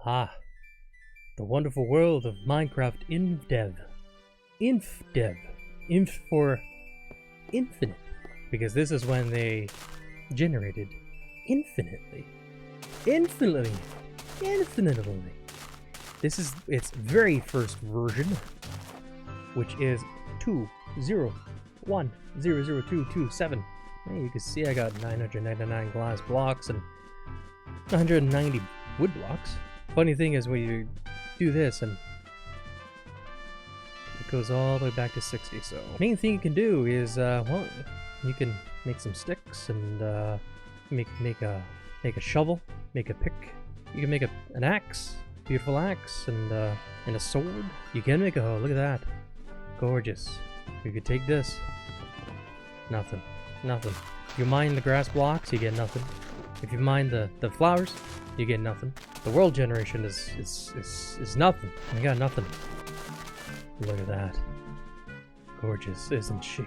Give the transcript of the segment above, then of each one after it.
Ah, the wonderful world of Minecraft Infdev. Infdev. Inf for infinite. Because this is when they generated infinitely. Infinitely. This is its very first version, which is 2.0.1.00227. Hey, you can see I got 999 glass blocks and 190 wood blocks. Funny thing is when you do this and it goes all the way back to 60. So main thing you can do is well, you can make some sticks and make a shovel, make a pick. You can make an axe, beautiful axe, and a sword. You can make a look at that, gorgeous. You could take this. Nothing. If you mine the grass blocks, you get nothing. If you mine the flowers, you get nothing. The world generation is nothing. I got nothing. Look at that. Gorgeous, isn't she?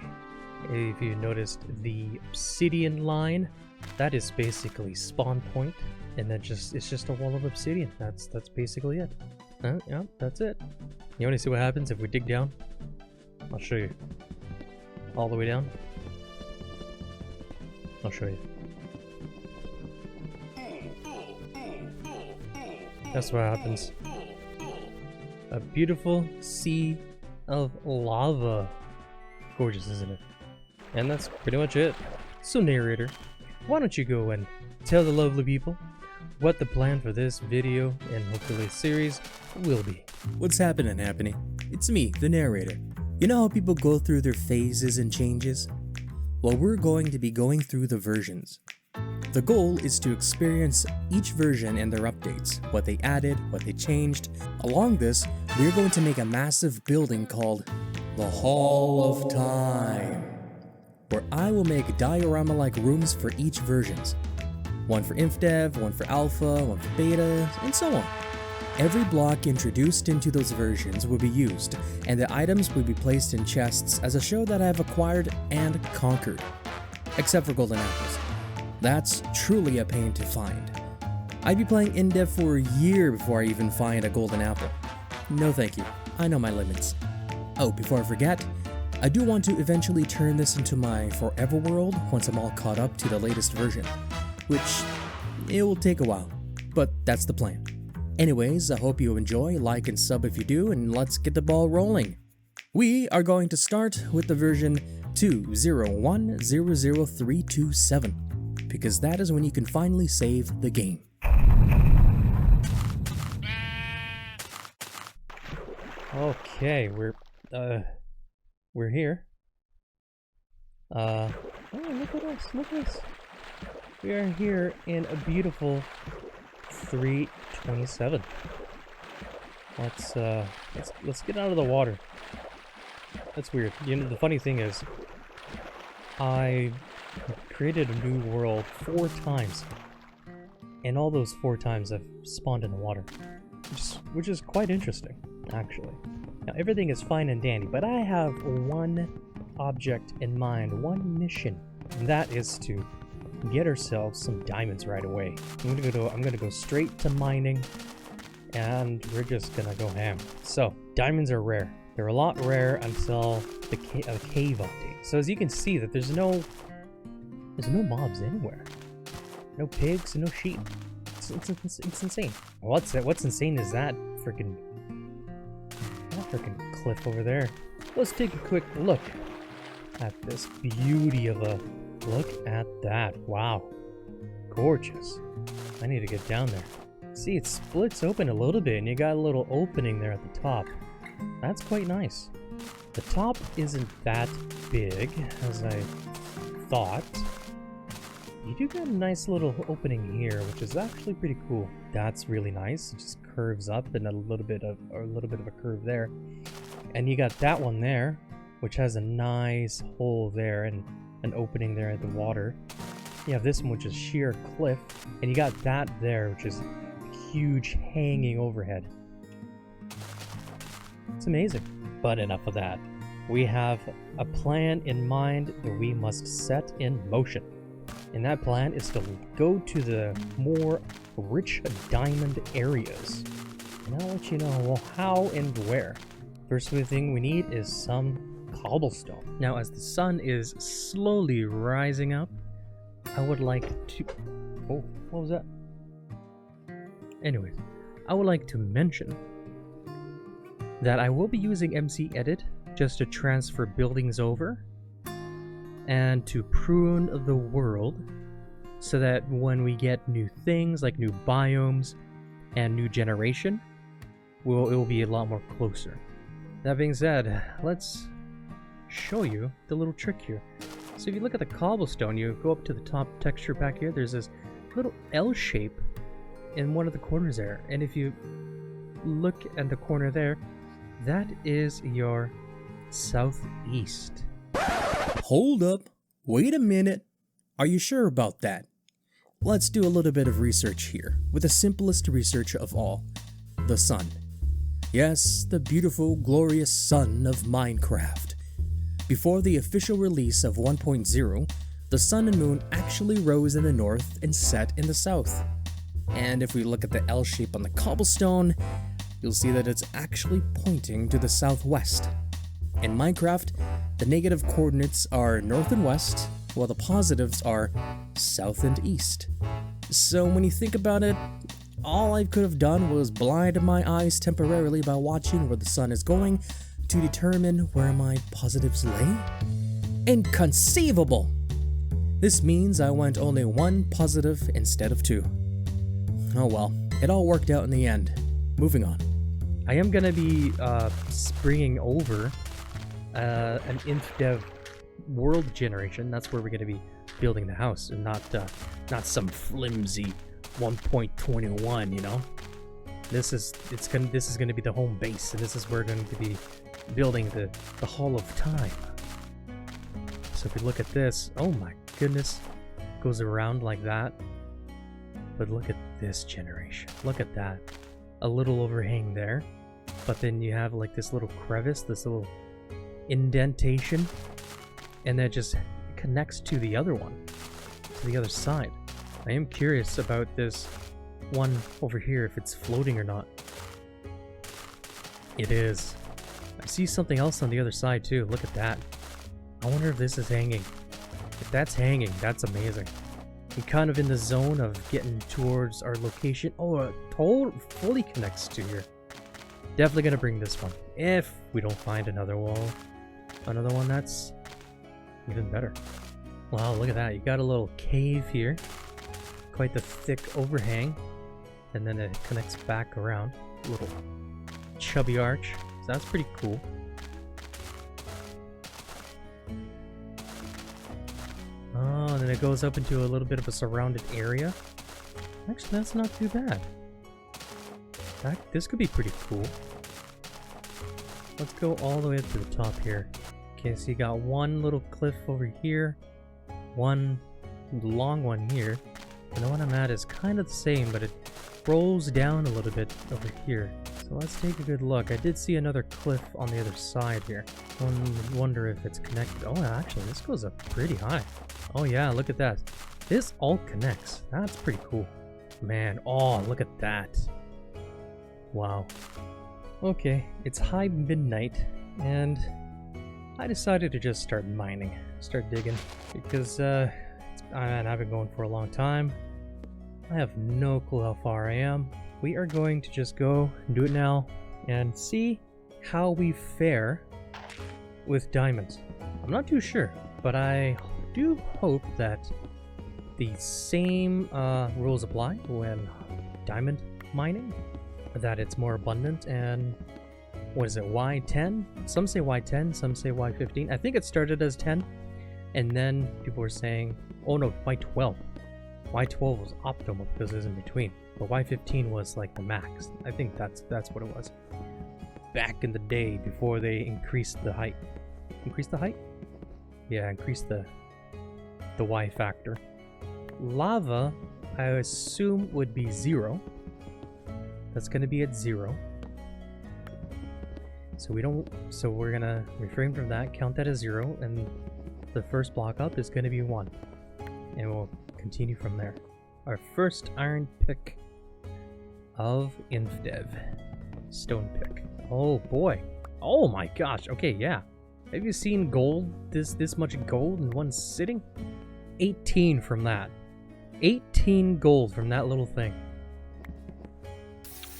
If you noticed the obsidian line, that is basically spawn point, and then it's just a wall of obsidian. That's basically it. Yeah, that's it. You want to see what happens if we dig down? I'll show you. All the way down. I'll show you. That's what happens. A beautiful sea of lava. Gorgeous, isn't it? And that's pretty much it. So narrator, why don't you go and tell the lovely people what the plan for this video and hopefully series will be. What's happening? It's me, the narrator. You know how people go through their phases and changes? Well, we're going to be going through the versions. The goal is to experience each version and their updates, what they added, what they changed. Along this, we're going to make a massive building called the Hall of Time, where I will make diorama-like rooms for each versions. One for Infdev, one for Alpha, one for Beta, and so on. Every block introduced into those versions will be used, and the items will be placed in chests as a show that I have acquired and conquered. Except for golden apples. That's truly a pain to find. I'd be playing Infdev for a year before I even find a golden apple. No thank you, I know my limits. Oh, before I forget, I do want to eventually turn this into my forever world once I'm all caught up to the latest version. Which, it will take a while, but that's the plan. Anyways, I hope you enjoy, like and sub if you do, and let's get the ball rolling. We are going to start with the version 2.0.1.00327, because that is when you can finally save the game. Okay, we're here. Oh, look at us, We are here in a beautiful 327. Let's get out of the water. That's weird. You know, the funny thing is, I created a new world 4 times, and all those 4 times I've spawned in the water, which is quite interesting, actually. Now everything is fine and dandy, but I have one object in mind, one mission, and that is to get ourselves some diamonds right away. I'm gonna go straight to mining, and we're just gonna go ham. So diamonds are rare. They're a lot rare until the cave update. So as you can see, that there's no mobs anywhere. No pigs and no sheep. It's insane. What's insane is that freaking cliff over there. Let's take a quick look at this beauty of a look at that. Wow. Gorgeous. I need to get down there. See, it splits open a little bit and you got a little opening there at the top. That's quite nice. The top isn't that big as I thought. You do got a nice little opening here, which is actually pretty cool. That's really nice. It just curves up and a little bit of a curve there. And you got that one there, which has a nice hole there and an opening there at the water. You have this one, which is sheer cliff, and you got that there, which is huge hanging overhead. It's amazing. But enough of that. We have a plan in mind that we must set in motion. And that plan is to go to the more rich diamond areas. And I'll let you know how and where. First thing we need is some cobblestone. Now, as the sun is slowly rising up, I would like to... Oh, what was that? Anyways, I would like to mention that I will be using MC Edit just to transfer buildings over and to prune the world so that when we get new things like new biomes and new generation, it will be a lot more closer. That being said, let's show you the little trick here. So if you look at the cobblestone, you go up to the top texture back here, there's this little L shape in one of the corners there. And if you look at the corner there, that is your southeast. Hold up. Wait a minute. Are you sure about that? Let's do a little bit of research here with the simplest research of all, the sun. Yes, the beautiful, glorious sun of Minecraft. Before the official release of 1.0, the sun and moon actually rose in the north and set in the south. And if we look at the L shape on the cobblestone, you'll see that it's actually pointing to the southwest. In Minecraft, the negative coordinates are north and west, while the positives are south and east. So when you think about it, all I could have done was blind my eyes temporarily by watching where the sun is going to determine where my positives lay? Inconceivable! This means I went only one positive instead of two. Oh well, it all worked out in the end. Moving on. I am gonna be bringing over an Infdev world generation. That's where we're gonna be building the house, and not some flimsy 1.21. You know, this is gonna be the home base, and this is where we're going to be building the Hall of Time. So if we look at this, oh my goodness, it goes around like that. But look at this generation. Look at that. A little overhang there, but then you have like this little crevice, this little indentation, and that just connects to the other one, to the other side. I am curious about this one over here, if it's floating or not. It is. I see something else on the other side too. Look at that. I wonder if this is hanging. If that's hanging, that's amazing. I'm kind of in the zone of getting towards our location. Oh, it fully connects to here. Definitely gonna bring this one. If we don't find another wall. Another one that's even better. Wow, look at that. You got a little cave here. Quite the thick overhang. And then it connects back around. A little chubby arch. So that's pretty cool. Oh, and then it goes up into a little bit of a surrounded area. Actually, that's not too bad. This could be pretty cool. Let's go all the way up to the top here. Okay, so you got one little cliff over here. One long one here. And the one I'm at is kind of the same, but it rolls down a little bit over here. So let's take a good look. I did see another cliff on the other side here. Wonder if it's connected. Oh, actually, this goes up pretty high. Oh yeah, look at that. This all connects. That's pretty cool. Man, oh, look at that. Wow. Okay, it's high midnight, and I decided to just start mining. Start digging. Because, I've been going for a long time. I have no clue how far I am. We are going to just go and do it now and see how we fare with diamonds. I'm not too sure, but I do hope that the same rules apply when diamond mining, that it's more abundant. And what is it, Y10? Some say Y10, some say Y15. I think it started as 10, and then people were saying, oh no, Y12. Y12 was optimal because it was in between, but Y15 was like the max. I think that's what it was. Back in the day, before they increased the height. Increase the height? Yeah, increase the Y factor. Lava, I assume, would be 0. That's gonna be at 0. So we're gonna refrain from that, count that as 0, and the first block up is gonna be 1. And we'll continue from there. Our first iron pick of Infdev. Stone pick. Oh boy. Oh my gosh. Okay, yeah. Have you seen gold? This much gold in one sitting? 18 from that. 18 gold from that little thing.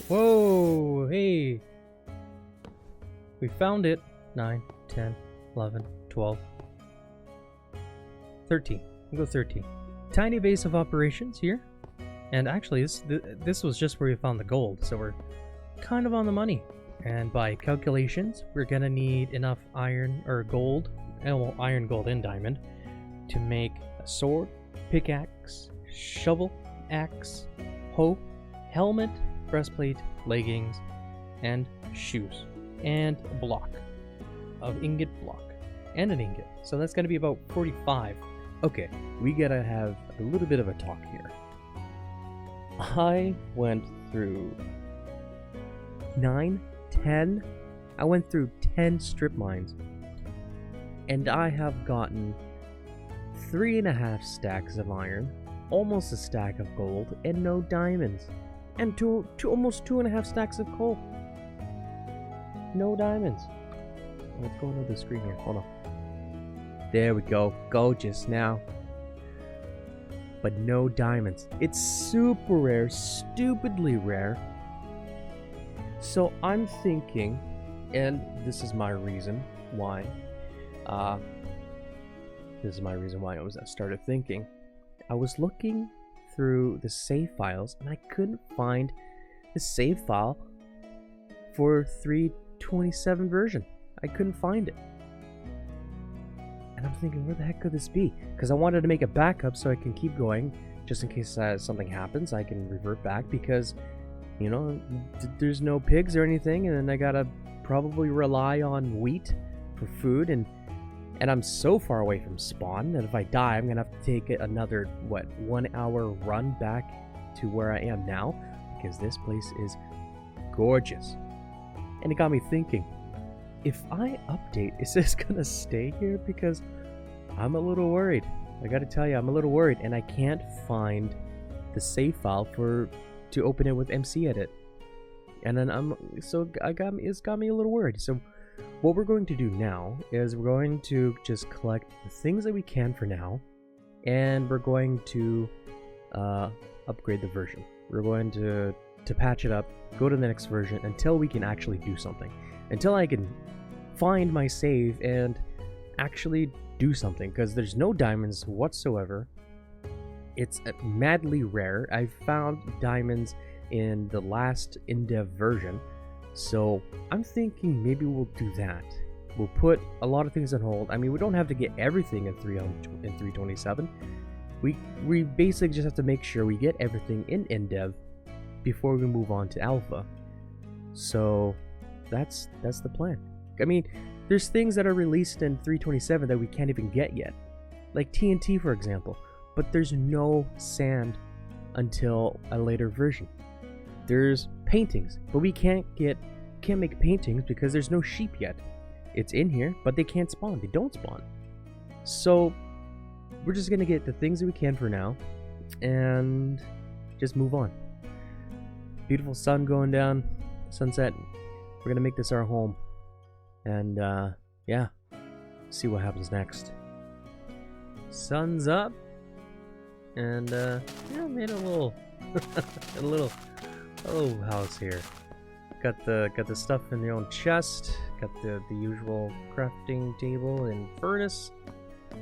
Whoa, hey. We found it. 9, 10, 11, 12, 13. We'll go 13. Tiny base of operations here. And actually, this was just where we found the gold, so we're kind of on the money. And by calculations, we're gonna need enough iron or gold, well, iron, gold, and diamond to make a sword, pickaxe, shovel, axe, hoe, helmet, breastplate, leggings, and shoes, and a block of ingot block, and an ingot. So that's gonna be about 45. Okay, we gotta have a little bit of a talk here. I went through 9, 10. I went through 10 strip mines, and I have gotten 3.5 stacks of iron, almost a stack of gold, and no diamonds, and almost 2.5 stacks of coal. No diamonds. Let's go to the screen here. Hold on. There we go. Gorgeous now. But no diamonds. It's super rare, stupidly rare. So I'm thinking, and this is my reason why. I started thinking. I was looking through the save files, and I couldn't find the save file for 3.27 version. I couldn't find it. And I'm thinking, where the heck could this be? Because I wanted to make a backup so I can keep going, just in case something happens, I can revert back, because, you know, there's no pigs or anything, and then I gotta probably rely on wheat for food, and I'm so far away from spawn that if I die, I'm gonna have to take another, 1 hour run back to where I am now, because this place is gorgeous. And it got me thinking, if I update, is this gonna stay here? Because I'm a little worried. I gotta tell you, I'm a little worried, and I can't find the save file to open it with MC Edit. And then it's got me a little worried. So what we're going to do now is we're going to just collect the things that we can for now, and we're going to upgrade the version. We're going to patch it up, go to the next version until we can actually do something. Until I can find my save and actually do something, because there's no diamonds whatsoever. It's madly rare. I found diamonds in the last Infdev version, so I'm thinking maybe we'll do that. We'll put a lot of things on hold. I mean, we don't have to get everything in 3.27. We basically just have to make sure we get everything in Infdev before we move on to alpha. So that's the plan. I mean, there's things that are released in 3.27 that we can't even get yet, like TNT, for example. But there's no sand until a later version. There's paintings, but we can't make paintings because there's no sheep yet. It's in here, but they can't spawn. They don't spawn. So we're just gonna get the things that we can for now, and just move on. Beautiful sun going down, sunset. We're gonna make this our home, and yeah, see what happens next. Sun's up, and yeah, made a little a little house here. Got the stuff in the own chest. Got the usual crafting table and furnace.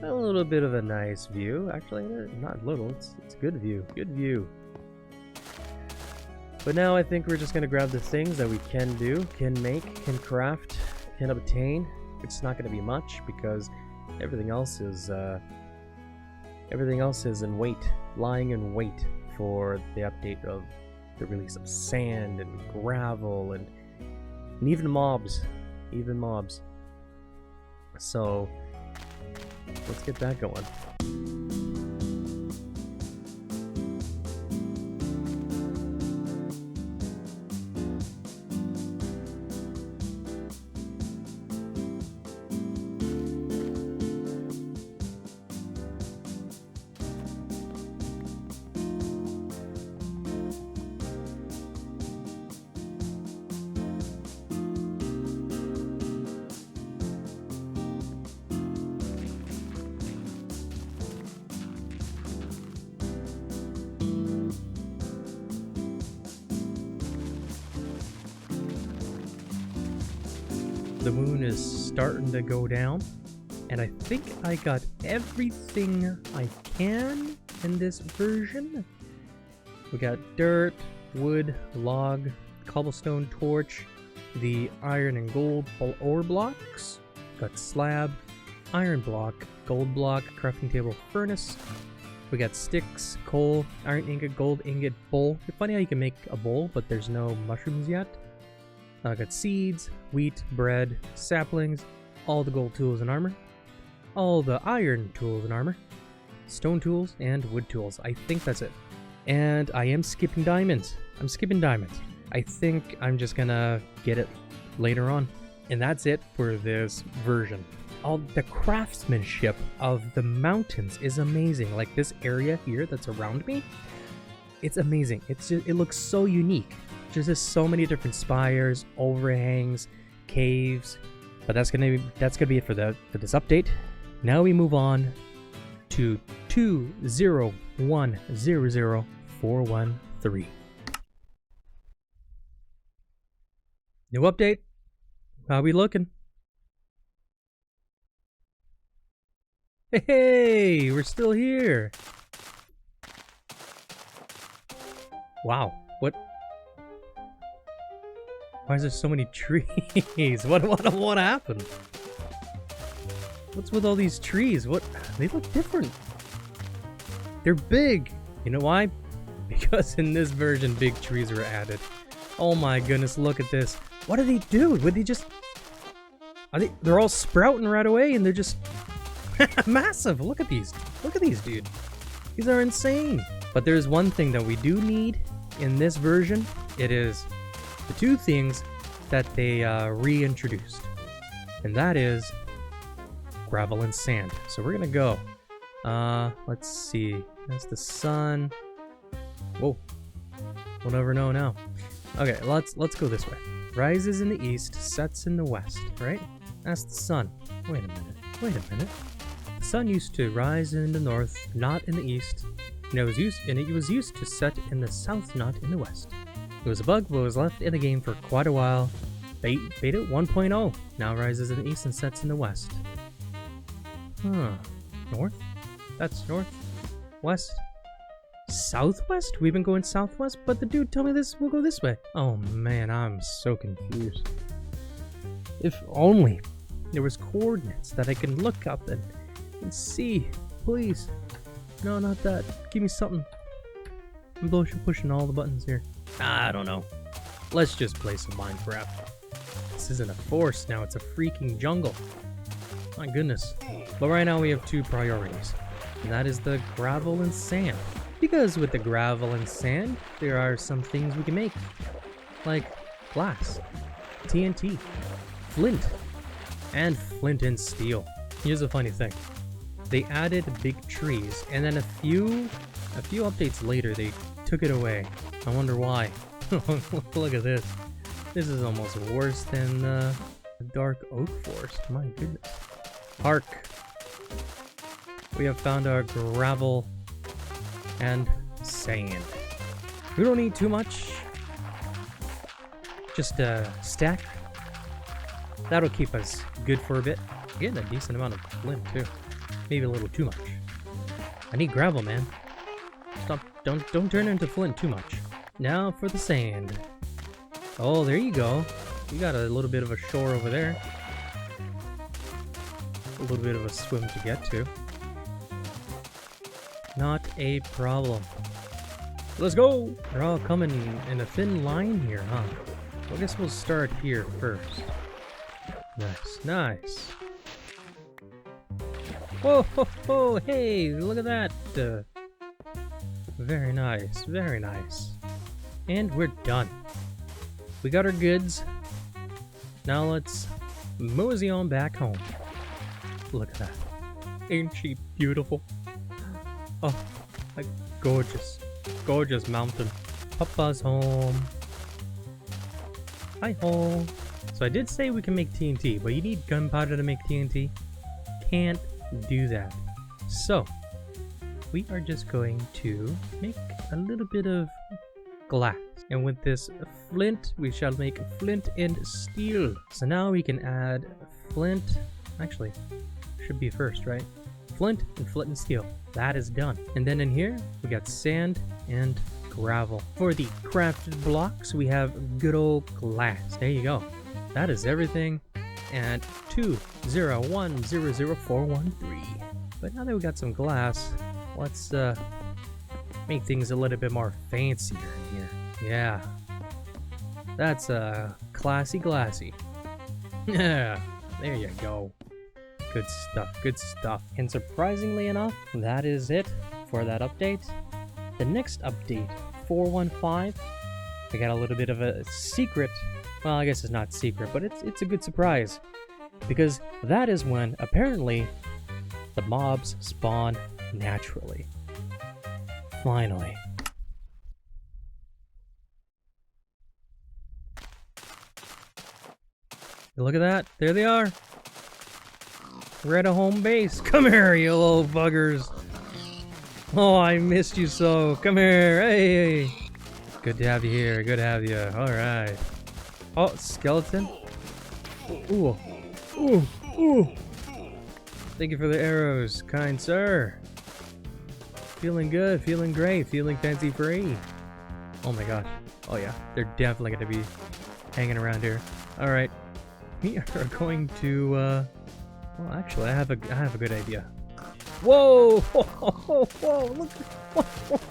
A little bit of a nice view. Actually, not little. It's a good view. Good view. But now I think we're just gonna grab the things that we can do, can make, can craft, can obtain. It's not gonna be much because everything else is in wait, lying in wait for the update of the release of sand and gravel and even mobs. So let's get that going. The moon is starting to go down. And I think I got everything I can in this version. We got dirt, wood, log, cobblestone torch, the iron and gold ore blocks. Got slab, iron block, gold block, crafting table, furnace. We got sticks, coal, iron ingot, gold ingot, bowl. It's funny how you can make a bowl, but there's no mushrooms yet. I got seeds, wheat, bread, saplings, all the gold tools and armor, all the iron tools and armor, stone tools, and wood tools. I think that's it. And I am skipping diamonds. I'm skipping diamonds. I think I'm just gonna get it later on. And that's it for this version. All the craftsmanship of the mountains is amazing. Like this area here that's around me, it's amazing. It's just, it looks so unique. There's just so many different spires, overhangs, caves. But that's gonna be it for this update. Now we move on to 201000413. New update. How we looking? Hey, we're still here. Wow, what? Why is there so many trees? What happened? What's with all these trees? What? They look different. They're big. You know why? Because in this version, big trees were added. Oh my goodness, look at this. What do they do? Would they just... They're all sprouting right away and they're just... massive. Look at these. Look at these, dude. These are insane. But there's one thing that we do need in this version. It is the two things that they reintroduced. And that is gravel and sand. So we're gonna go. Let's see. That's the sun. Whoa. We'll never know now. Okay, let's go this way. Rises in the east, sets in the west, right? That's the sun. Wait a minute. Wait a minute. The sun used to rise in the north, not in the east, and it was used to set in the south, not in the west. It was a bug, but was left in the game for quite a while. Beta 1.0 now rises in the east and sets in the west. Huh. North? That's north? West? Southwest? We've been going southwest, but the dude told me this will go this way. Oh man, I'm so confused. If only there was coordinates that I can look up and see. Please. No, not that. Give me something. I'm pushing all the buttons here. I don't know. Let's just play some Minecraft. This isn't a forest now, it's a freaking jungle. My goodness. But right now we have two priorities. And that is the gravel and sand. Because with the gravel and sand, there are some things we can make. Like glass, TNT, flint, and flint and steel. Here's a funny thing. They added big trees, and then a few updates later, they took it away. I wonder why. Look at this. This is almost worse than the dark oak forest. My goodness. Hark. We have found our gravel and sand. We don't need too much. Just a stack. That'll keep us good for a bit. Getting a decent amount of flint too. Maybe a little too much. I need gravel, man. Stop! Don't turn into flint too much. Now for the sand. Oh, there you go. You got a little bit of a shore over there. A little bit of a swim to get to. Not a problem. Let's go! They're all coming in a thin line here, huh? Well, I guess we'll start here first. Nice, nice. Whoa, ho, ho, hey, look at that. Very nice, very nice. And we're done. We got our goods. Now let's mosey on back home. Look at that. Ain't she beautiful? Oh, a gorgeous, gorgeous mountain. Papa's home. Hi home. So I did say we can make TNT, but you need gunpowder to make TNT. Can't do that. So we are just going to make a little bit of glass. And with this flint, we shall make flint and steel. So now we can add flint. Actually, should be first, right? Flint and steel. That is done. And then in here, we got sand and gravel. For the crafted blocks, we have good old glass. There you go. That is everything. And 201000413. But now that we got some glass, let's make things a little bit more fancier in here. Yeah. That's classy glassy. Yeah. There you go. Good stuff, good stuff. And surprisingly enough, that is it for that update. The next update, 415, I got a little bit of a secret. Well, I guess it's not secret, but it's a good surprise. Because that is when, apparently, the mobs spawn naturally. Finally. Look at that. There they are. We're at a home base. Come here, you little buggers. Oh, I missed you so. Come here. Hey. Good to have you here. Good to have you. Alright. Oh, skeleton. Ooh. Ooh. Ooh. Thank you for the arrows, kind sir. Feeling good. Feeling great. Feeling fancy free. Oh my gosh. Oh yeah. They're definitely going to be hanging around here. Alright. We are going to, well, actually, I have a good idea. Whoa! Whoa! Whoa! Look!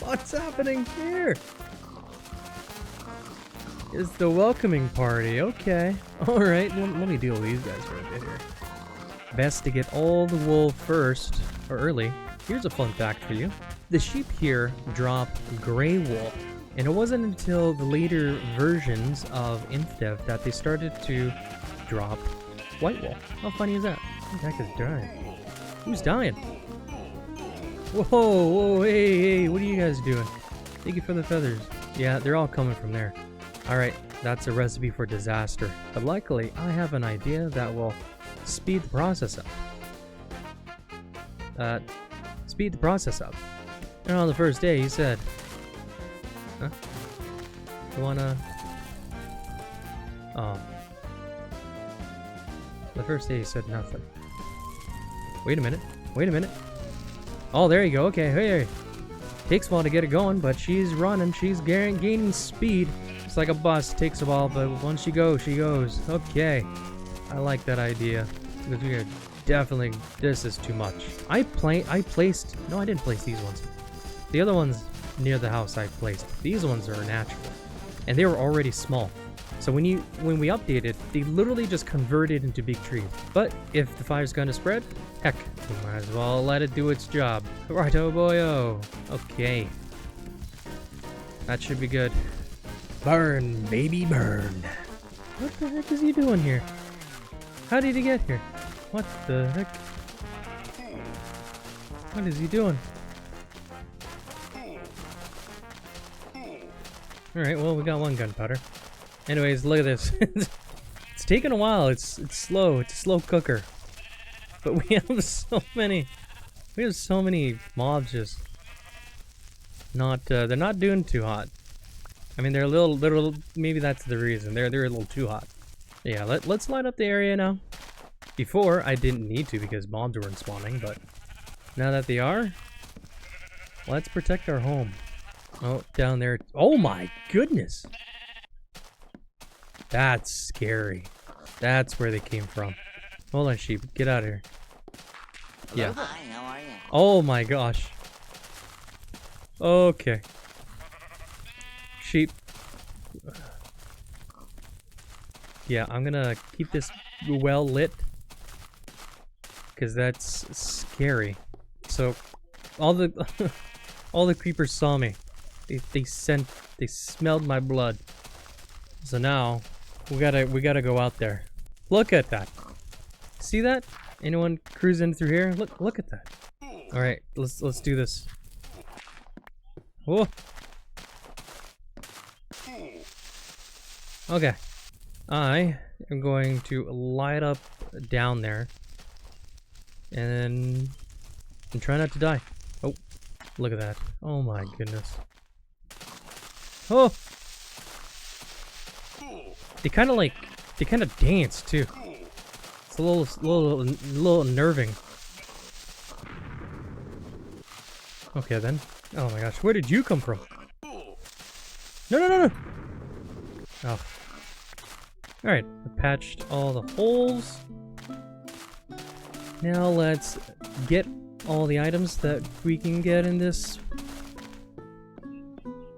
What's happening here? It's the welcoming party. Okay. All right. Let me deal with these guys for a bit here. Best to get all the wool first or early. Here's a fun fact for you: the sheep here drop gray wool, and it wasn't until the later versions of Infdev that they started to drop white wool. How funny is that? Who the heck is dying? Who's dying? Whoa, whoa, hey, what are you guys doing? Thank you for the feathers. Yeah, they're all coming from there. Alright, that's a recipe for disaster. But luckily, I have an idea that will speed the process up. Speed the process up. And on the first day, he said, huh? You wanna... Oh. The first day he said nothing. Wait a minute. Wait a minute. Oh, there you go. Okay, hey. Takes a while to get it going, but she's running. She's gaining speed. It's like a bus. Takes a while, but once she goes, she goes. Okay. I like that idea. Because we are definitely... This is too much. I placed... No, I didn't place these ones. The other ones near the house I placed. These ones are natural. And they were already small. So when we updated, they literally just converted into big trees. But if the fire's gonna spread, heck, we might as well let it do its job. Righto boyo. Okay. That should be good. Burn, baby, burn. What the heck is he doing here? How did he get here? What the heck? What is he doing? Alright, well, we got one gunpowder. Anyways, look at this. It's taking a while. It's slow. It's a slow cooker. But we have so many. We have so many mobs just not. They're not doing too hot. I mean, they're a little. Maybe that's the reason. They're a little too hot. Yeah. Let's light up the area now. Before I didn't need to because mobs weren't spawning, but now that they are, let's protect our home. Oh, down there. Oh my goodness. That's scary. That's where they came from. Hold on, sheep. Get out of here. Yeah. Hi, how are you? Oh my gosh. Okay. Sheep. Yeah, I'm gonna keep this well lit. Because that's scary. So, all the all the creepers saw me. They smelled my blood. So now we gotta go out there. Look at that. See that? Anyone cruising through here? Look at that. All right, let's do this. Whoa. Okay. I am going to light up down there and try not to die. Oh, look at that. Oh my goodness. Oh, They kind of dance too. It's a little unnerving. Okay then. Oh my gosh, where did you come from? No. Oh. Alright, I patched all the holes. Now let's get all the items that we can get in this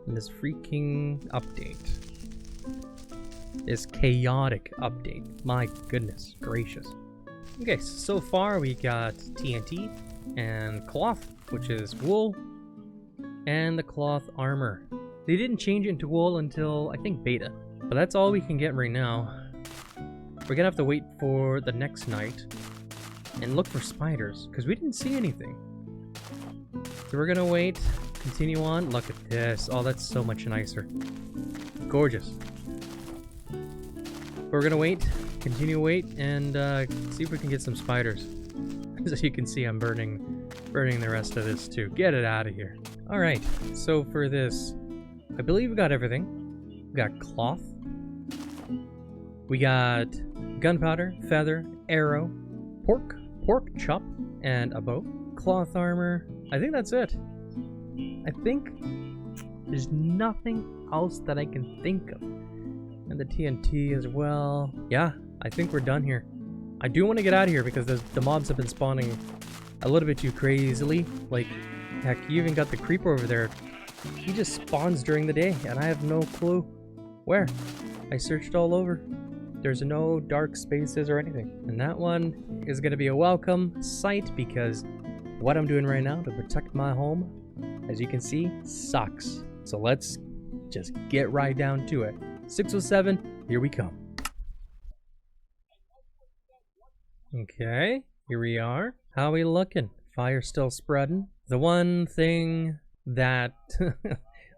freaking update. This chaotic update. My goodness gracious. Okay, so far we got TNT and cloth, which is wool, and the cloth armor. They didn't change it into wool until, I think, beta. But that's all we can get right now. We're gonna have to wait for the next night and look for spiders, because we didn't see anything. So we're gonna wait, continue on. Look at this. Oh, that's so much nicer. Gorgeous. We're gonna wait, continue wait, and see if we can get some spiders. As you can see, I'm burning the rest of this too. Get it out of here. Alright, so for this, I believe we got everything. We got cloth. We got gunpowder, feather, arrow, pork chop, and a bow. Cloth armor. I think that's it. I think there's nothing else that I can think of. And the TNT as well. Yeah, I think we're done here. I do want to get out of here because the mobs have been spawning a little bit too crazily. Like, heck, you even got the creeper over there. He just spawns during the day, and I have no clue where. I searched all over. There's no dark spaces or anything. And that one is going to be a welcome sight because what I'm doing right now to protect my home, as you can see, sucks. So let's just get right down to it. 607, here we come. Okay, here we are. How we looking? Fire still spreading. The one thing that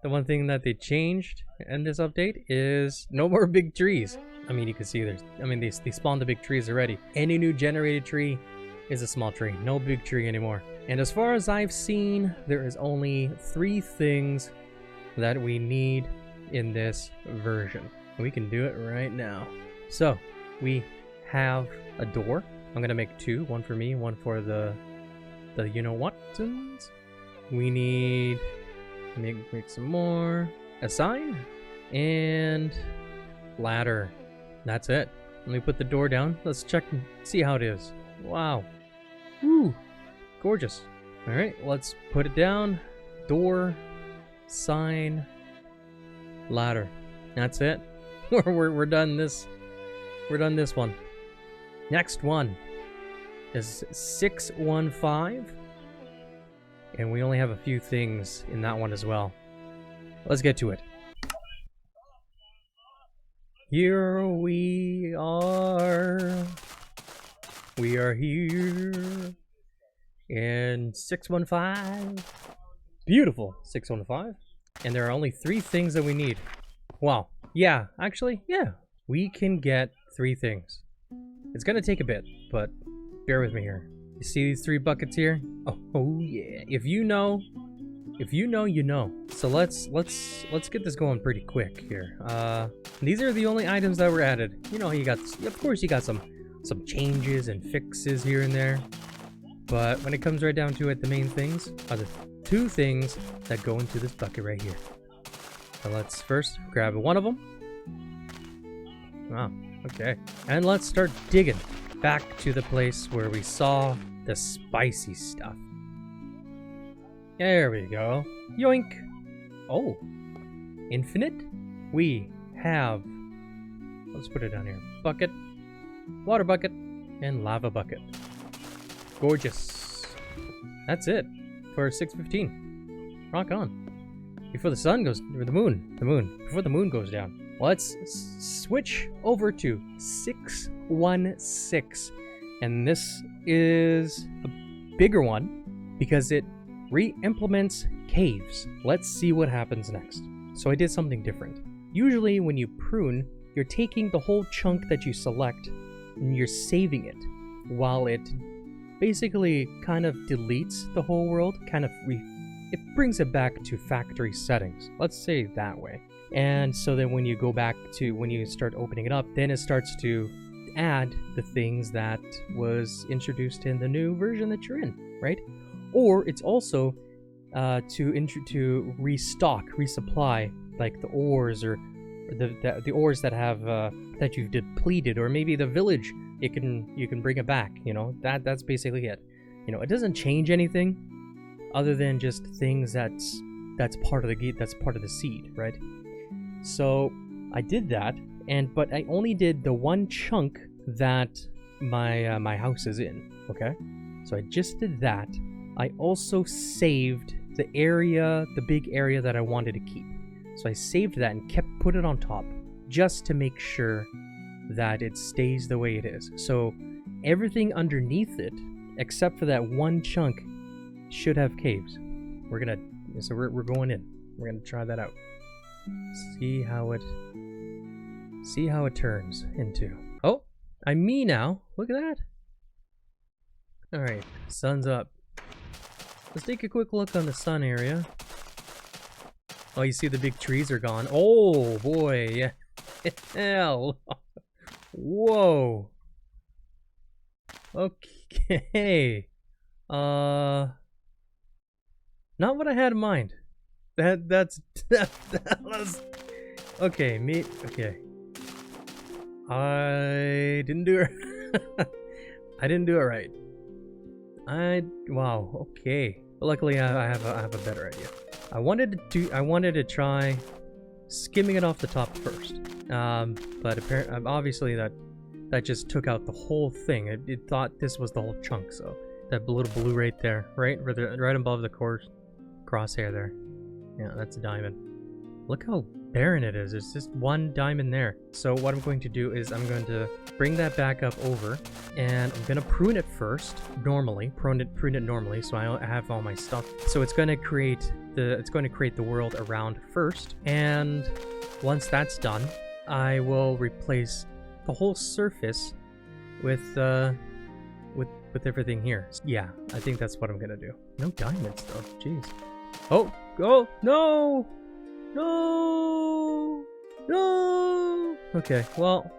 they changed in this update is no more big trees. I mean, you can see they spawned the big trees already. Any new generated tree is a small tree. No big tree anymore. And as far as I've seen, there is only 3 things that we need in this version. We can do it right now. So, we have a door. I'm gonna make 2, one for me, one for the you-know-what's. We need make some more. A sign and ladder. That's it. Let me put the door down. Let's check and see how it is. Wow. Woo. Gorgeous. Alright, let's put it down. Door, sign, ladder. That's it. We're done this. We're done this one. Next one is 615. And we only have a few things in that one as well. Let's get to it. Here we are. We are here. And 615. Beautiful 615. And there are only 3 things that we need. Wow. Yeah, actually, yeah. We can get 3 things. It's gonna take a bit, but bear with me here. You see these 3 buckets here? Oh yeah. If you know, you know. So let's get this going pretty quick here. These are the only items that were added. You know, you got, of course, you got some changes and fixes here and there. But when it comes right down to it, the main things are the 2 things that go into this bucket right here. So let's first grab one of them. Wow, okay. And let's start digging back to the place where we saw the spicy stuff. There we go. Yoink! Oh, infinite? We have, let's put it down here. Bucket, water bucket, and lava bucket. Gorgeous. That's it for 615. Rock on. Before the sun goes, or the moon, before the moon goes down. Let's switch over to 616. And this is a bigger one because it re-implements caves. Let's see what happens next. So I did something different. Usually when you prune, you're taking the whole chunk that you select and you're saving it while it basically kind of deletes the whole world, it brings it back to factory settings. Let's say it that way. And so then when you go back to, when you start opening it up, then it starts to add the things that was introduced in the new version that you're in, right? Or it's also to resupply, like the ores, or the ores that have that you've depleted, or maybe the village, you can bring it back. You know, that's basically it. You know, it doesn't change anything other than just things that's part of the gate, that's part of the seed, right? So I did that, but I only did the one chunk that my house is in. Okay, so I just did that. I also saved the area, the big area that I wanted to keep. So I saved that and put it on top, just to make sure that it stays the way it is. So everything underneath it, except for that one chunk, should have caves. We're going in. We're gonna try that out. See how it turns into. Oh, I'm me now. Look at that. All right, sun's up. Let's take a quick look on the sun area. Oh, you see the big trees are gone. Oh boy, yeah. Hell. Whoa. Okay. Not what I had in mind. That was okay. Okay. I didn't do it. I didn't do it right. Wow. Okay. But luckily, I have a better idea. I wanted to try skimming it off the top first. But apparently, obviously that just took out the whole thing. It thought this was the whole chunk. So that little blue right there, right above the crosshair there. Yeah, that's a diamond. Look how barren it is. There's just one diamond there. So what I'm going to do is I'm going to bring that back up over, and I'm going to prune it first, normally. Prune it normally, so I have all my stuff. So it's going to create the world around first, and once that's done, I will replace the whole surface with everything here. Yeah, I think that's what I'm gonna do. No diamonds though. Jeez. Oh, go! No! No! No! Okay, well,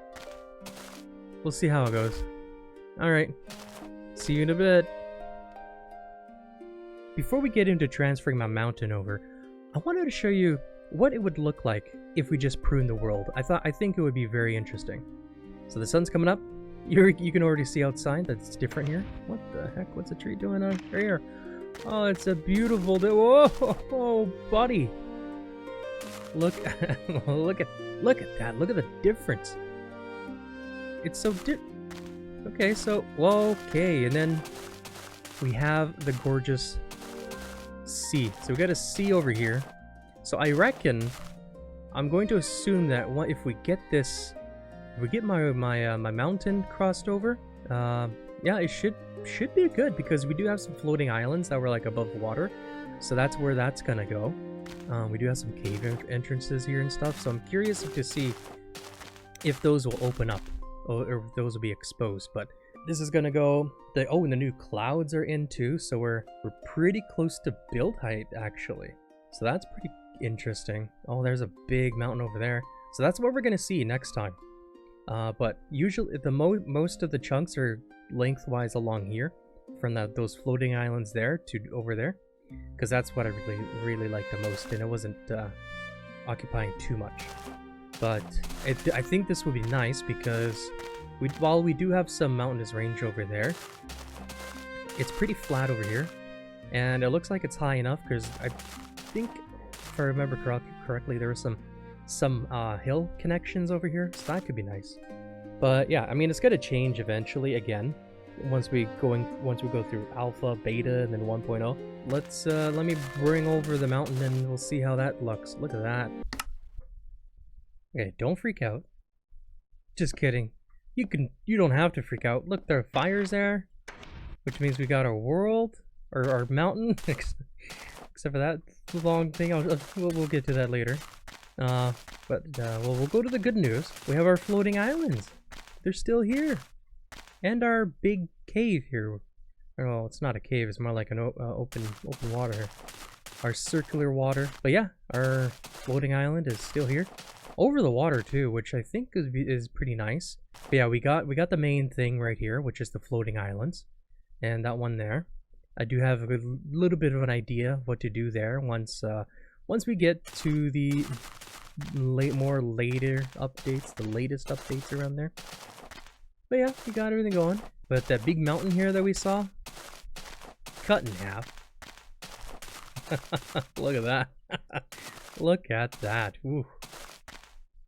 we'll see how it goes. Alright, see you in a bit. Before we get into transferring my mountain over, I wanted to show you what it would look like if we just prune the world. I think it would be very interesting. So the sun's coming up. You can already see outside that it's different here. What the heck? What's a tree doing on here? Oh, it's a beautiful day. Whoa, buddy! Look, look at that! Look at the difference. It's so Okay, so okay, and then we have the gorgeous sea. So we got a sea over here. So I reckon I'm going to assume that if we get this. If we get my mountain crossed over, yeah, it should be good, because we do have some floating islands that were like above the water, so that's where that's gonna go. We do have some cave entrances here and stuff, so I'm curious to see if those will open up, or if those will be exposed. But this is gonna go. And the new clouds are in too, so we're pretty close to build height actually. So that's pretty interesting. Oh, there's a big mountain over there. So that's what we're gonna see next time. But usually most of the chunks are lengthwise along here, from those floating islands there to over there, because that's what I really like the most, and it wasn't occupying too much. But I think this would be nice, because while we do have some mountainous range over there, it's pretty flat over here, and it looks like it's high enough, because I think, if I remember correctly, there was some hill connections over here, so that could be nice. But yeah, I mean, it's gonna change eventually again once we go through alpha, beta, and then 1.0. Let me bring over the mountain and we'll see how that looks. Look at that. Okay, don't freak out. Just kidding. You don't have to freak out. Look, there are fires there, which means we got our world, or our mountain, except for that long thing. We'll get to that later. We'll go to the good news. We have our floating islands. They're still here. And our big cave here. Oh, it's not a cave. It's more like an open water here. our circular water. But yeah, our floating island is still here. Over the water too, which I think is pretty nice. But yeah, we got the main thing right here, which is the floating islands. And that one there. I do have a little bit of an idea of what to do there once we get to the later updates, the latest updates around there. But yeah, we got everything going. But that big mountain here that we saw, cut in half. Look at that. Look at that. Ooh.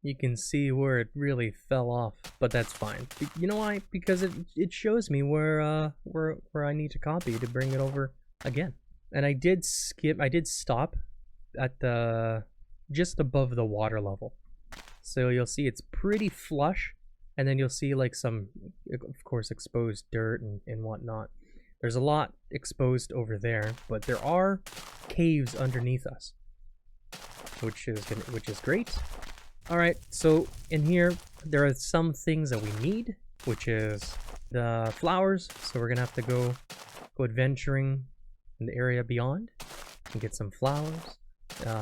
You can see where it really fell off, but that's fine. You know why? Because it shows me where I need to copy to bring it over again. And I did stop at the just above the water level. So you'll see it's pretty flush, and then you'll see like some, of course, exposed dirt and whatnot. There's a lot exposed over there, but there are caves underneath us, which is great. All right, so in here there are some things that we need, which is the flowers. So we're gonna have to go adventuring in the area beyond and get some flowers,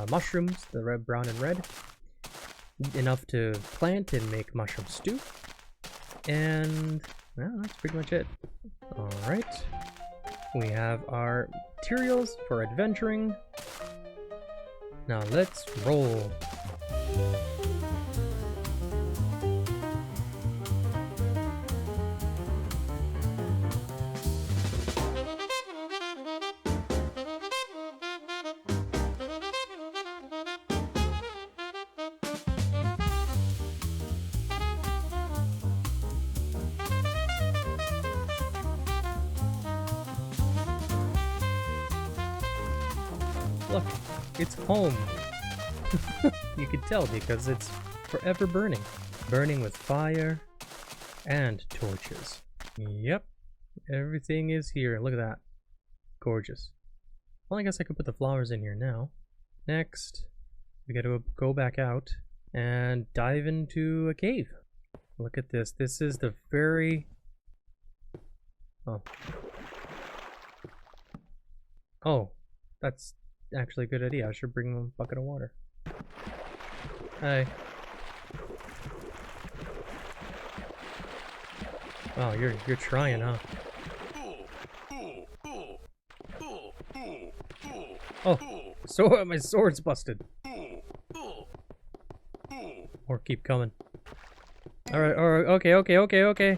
mushrooms, the red, brown, and red, enough to plant and make mushroom stew. And well, that's pretty much it. All right, we have our materials for adventuring. Now let's roll. Look, it's home. You can tell because it's forever burning. Burning with fire and torches. Yep, everything is here. Look at that. Gorgeous. Well, I guess I could put the flowers in here now. Next, we gotta go back out and dive into a cave. Look at this. This is the very... Oh, that's actually a good idea. I should bring them a bucket of water. Hi. Wow, you're trying, huh? Oh, so my sword's busted. Or keep coming. Alright, okay.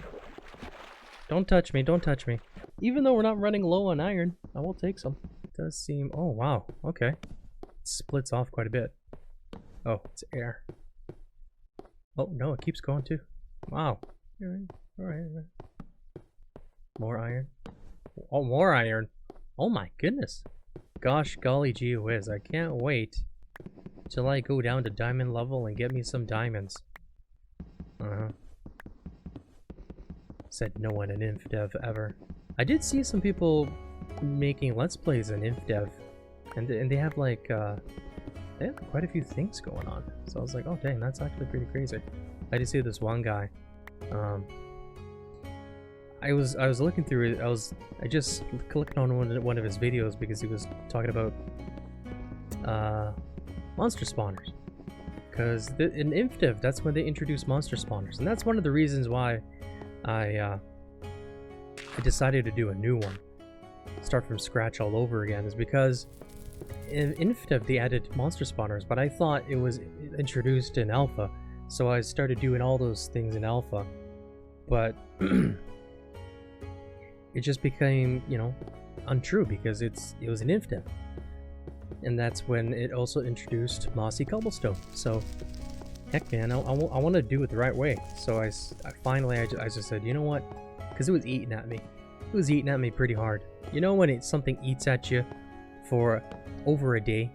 Don't touch me, don't touch me. Even though we're not running low on iron, I will take some. It does seem... Oh, wow, okay. It splits off quite a bit. Oh, it's air. Oh, no, it keeps going too. Wow. Alright. More iron. Oh, more iron. Oh my goodness. Gosh, golly gee whiz. I can't wait till I go down to diamond level and get me some diamonds. Said no one in Infdev ever. I did see some people making Let's Plays in Infdev, and they have like they have quite a few things going on. So I was like, oh dang, that's actually pretty crazy. I did see this one guy. I was looking through it. I just clicked on one of his videos because he was talking about monster spawners. Because in Infdev, that's when they introduced monster spawners, and that's one of the reasons why I decided to do a new one, start from scratch all over again, is because in Infdev they added monster spawners, but I thought it was introduced in alpha, so I started doing all those things in alpha, but it just became, you know, untrue because it was in Infdev, and that's when it also introduced mossy cobblestone. So heck man, I want to do it the right way. So I finally just said, you know what, because it was eating at me. It was eating at me pretty hard. You know when something eats at you for over a day,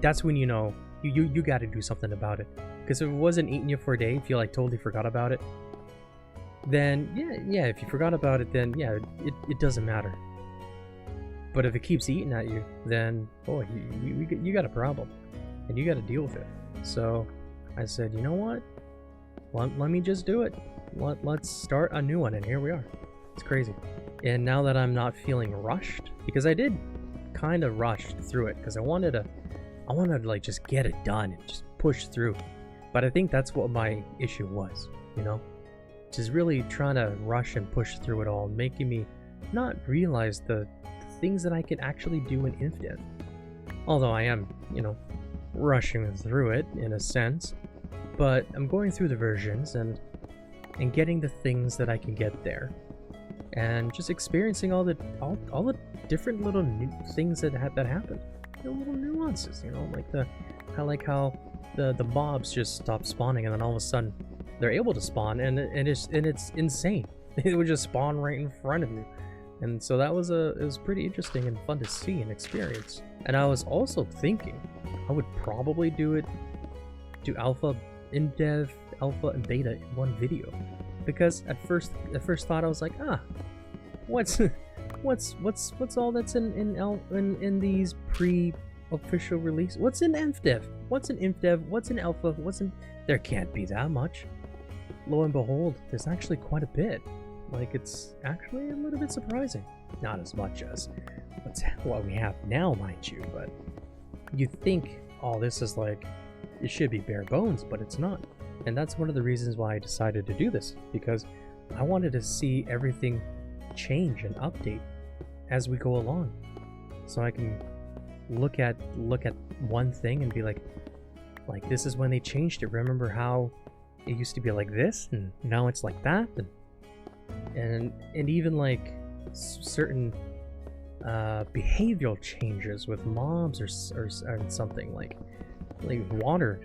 that's when you know you got to do something about it. Because if it wasn't eating you for a day, if you like totally forgot about it, then yeah, if you forgot about it, then yeah, it doesn't matter. But if it keeps eating at you, then boy, you got a problem, and you got to deal with it. So I said, you know what? Let me just do it. Let's start a new one, and here we are. It's crazy. And now that I'm not feeling rushed, because I did kind of rushed through it because I wanted to like just get it done and just push through. But I think that's what my issue was, you know? Just really trying to rush and push through it all, making me not realize the things that I could actually do in Infdev. Although I am, you know, rushing through it in a sense, but I'm going through the versions and getting the things that I can get there, and just experiencing all the different little new things that happen, the little nuances, you know, like how the mobs just stop spawning and then all of a sudden they're able to spawn, and it's insane. It would just spawn right in front of you. And so that was it was pretty interesting and fun to see and experience. And I was also thinking I would probably do alpha, Infdev, alpha, and beta in one video, because at first thought I was like, what's all that's in these pre-official release? What's in Infdev? What's in Infdev? What's in alpha? There can't be that much. Lo and behold, there's actually quite a bit. Like, it's actually a little bit surprising. Not as much as what we have now, mind you, but you think, oh, this is like, it should be bare bones, but it's not. And that's one of the reasons why I decided to do this, because I wanted to see everything change and update as we go along, so I can look at one thing and be like this is when they changed it. Remember how it used to be like this and now it's like that, and even like certain behavioral changes with mobs or something like water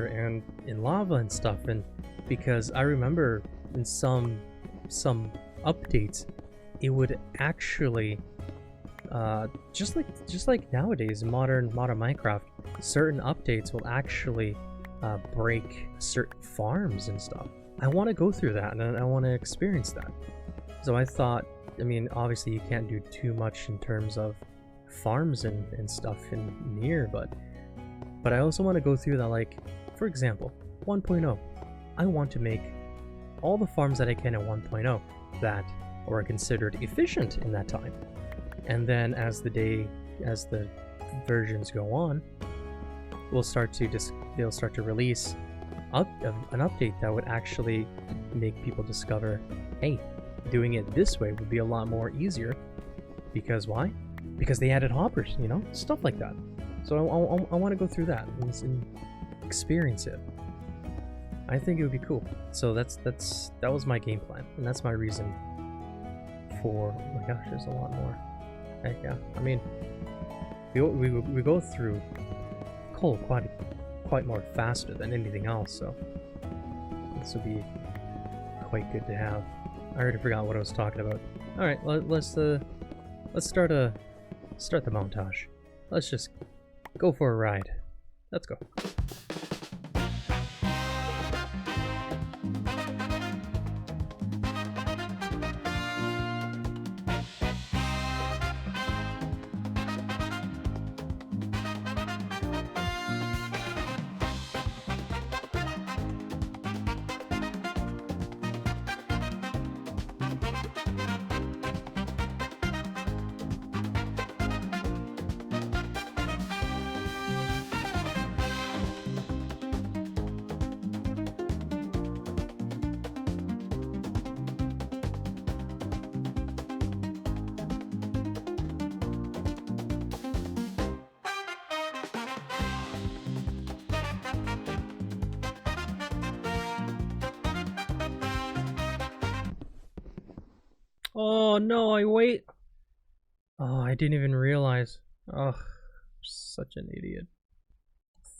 and in lava and stuff. And because I remember in some updates it would actually just like nowadays in modern Minecraft, certain updates will actually break certain farms and stuff. I want to go through that and I want to experience that. So I thought, I mean, obviously you can't do too much in terms of farms and stuff in near, but I also want to go through that. Like, for example, 1.0, I want to make all the farms that I can at 1.0 that are considered efficient in that time. And then as the versions go on, they'll start to release an update that would actually make people discover, hey, doing it this way would be a lot more easier. Because why? Because they added hoppers, you know, stuff like that. So I want to go through that and experience it. I think it would be cool. So that was my game plan, and that's my reason for. Oh my gosh, there's a lot more. Heck yeah! I mean, we go through coal quite more faster than anything else. So this would be quite good to have. I already forgot what I was talking about. All right, let's start the montage. Let's just go for a ride. Let's go. Oh no, I wait. Oh, I didn't even realize. Oh, such an idiot.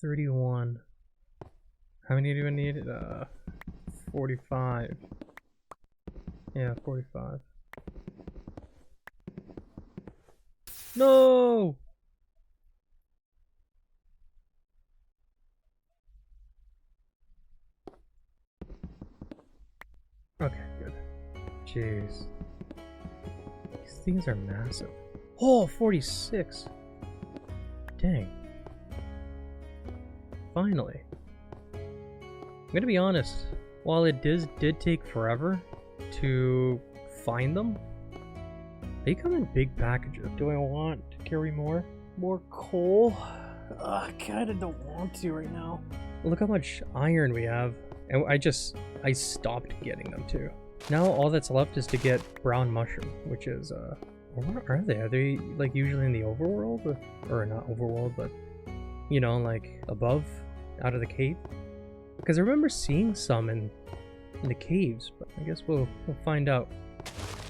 31. How many do I need? 45. Yeah, 45. No! Okay, good. Jeez. These things are massive. Oh, 46. Dang. Finally. I'm gonna be honest. While it did take forever to find them, they come in big packages. Do I want to carry more coal. I kinda don't want to right now. Look how much iron we have. And I stopped getting them too. Now all that's left is to get brown mushroom, which is, where are they? Are they, like, usually in the overworld? Or not overworld, but, you know, like, above, out of the cave? Because I remember seeing some in the caves, but I guess we'll find out.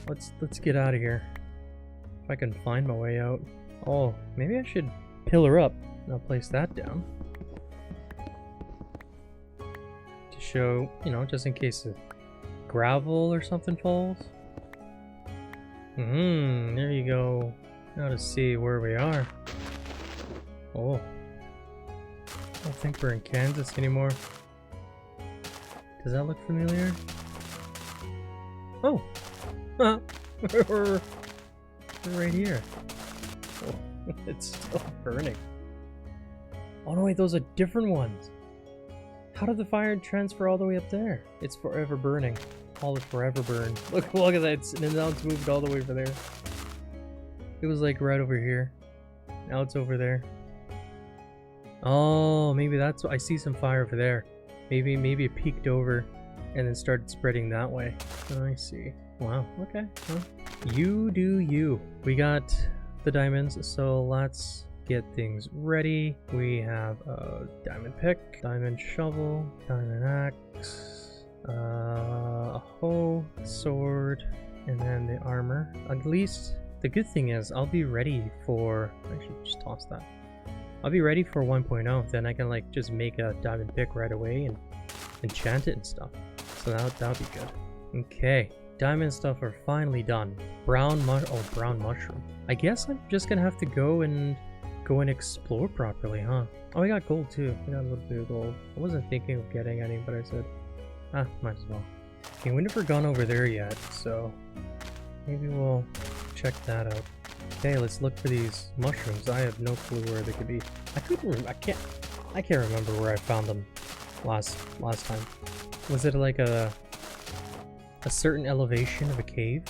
Let's get out of here. If I can find my way out. Oh, maybe I should pillar up. I'll place that down. To show, you know, just in case the gravel or something falls. There you go. Now to see where we are. Oh. I don't think we're in Kansas anymore. Does that look familiar? Oh! We're right here. Oh, it's still burning. Oh no, wait, those are different ones. How did the fire transfer all the way up there? It's forever burning. All is forever burn. Look at that. And now it's moved all the way over there. It was like right over here. Now it's over there. Oh, maybe that's what I see. Some fire over there. Maybe it peeked over and then started spreading that way. Oh, I see. Wow. Okay. Well, you do you. We got the diamonds, so let's get things ready. We have a diamond pick, diamond shovel, diamond axe, a hoe, sword, and then the armor. At least the good thing is I'll be ready for, I should just toss that. I'll be ready for 1.0, then I can like just make a diamond pick right away and enchant it and stuff. So that'll be good. Okay, diamond stuff are finally done. Brown mushroom. I guess I'm just gonna have to go and explore properly, huh? Oh, we got gold too. We got a little bit of gold. I wasn't thinking of getting any, but I said, might as well. Okay, we never gone over there yet, so maybe we'll check that out. Okay, let's look for these mushrooms. I have no clue where they could be. I can't remember where I found them last time. Was it like a certain elevation of a cave?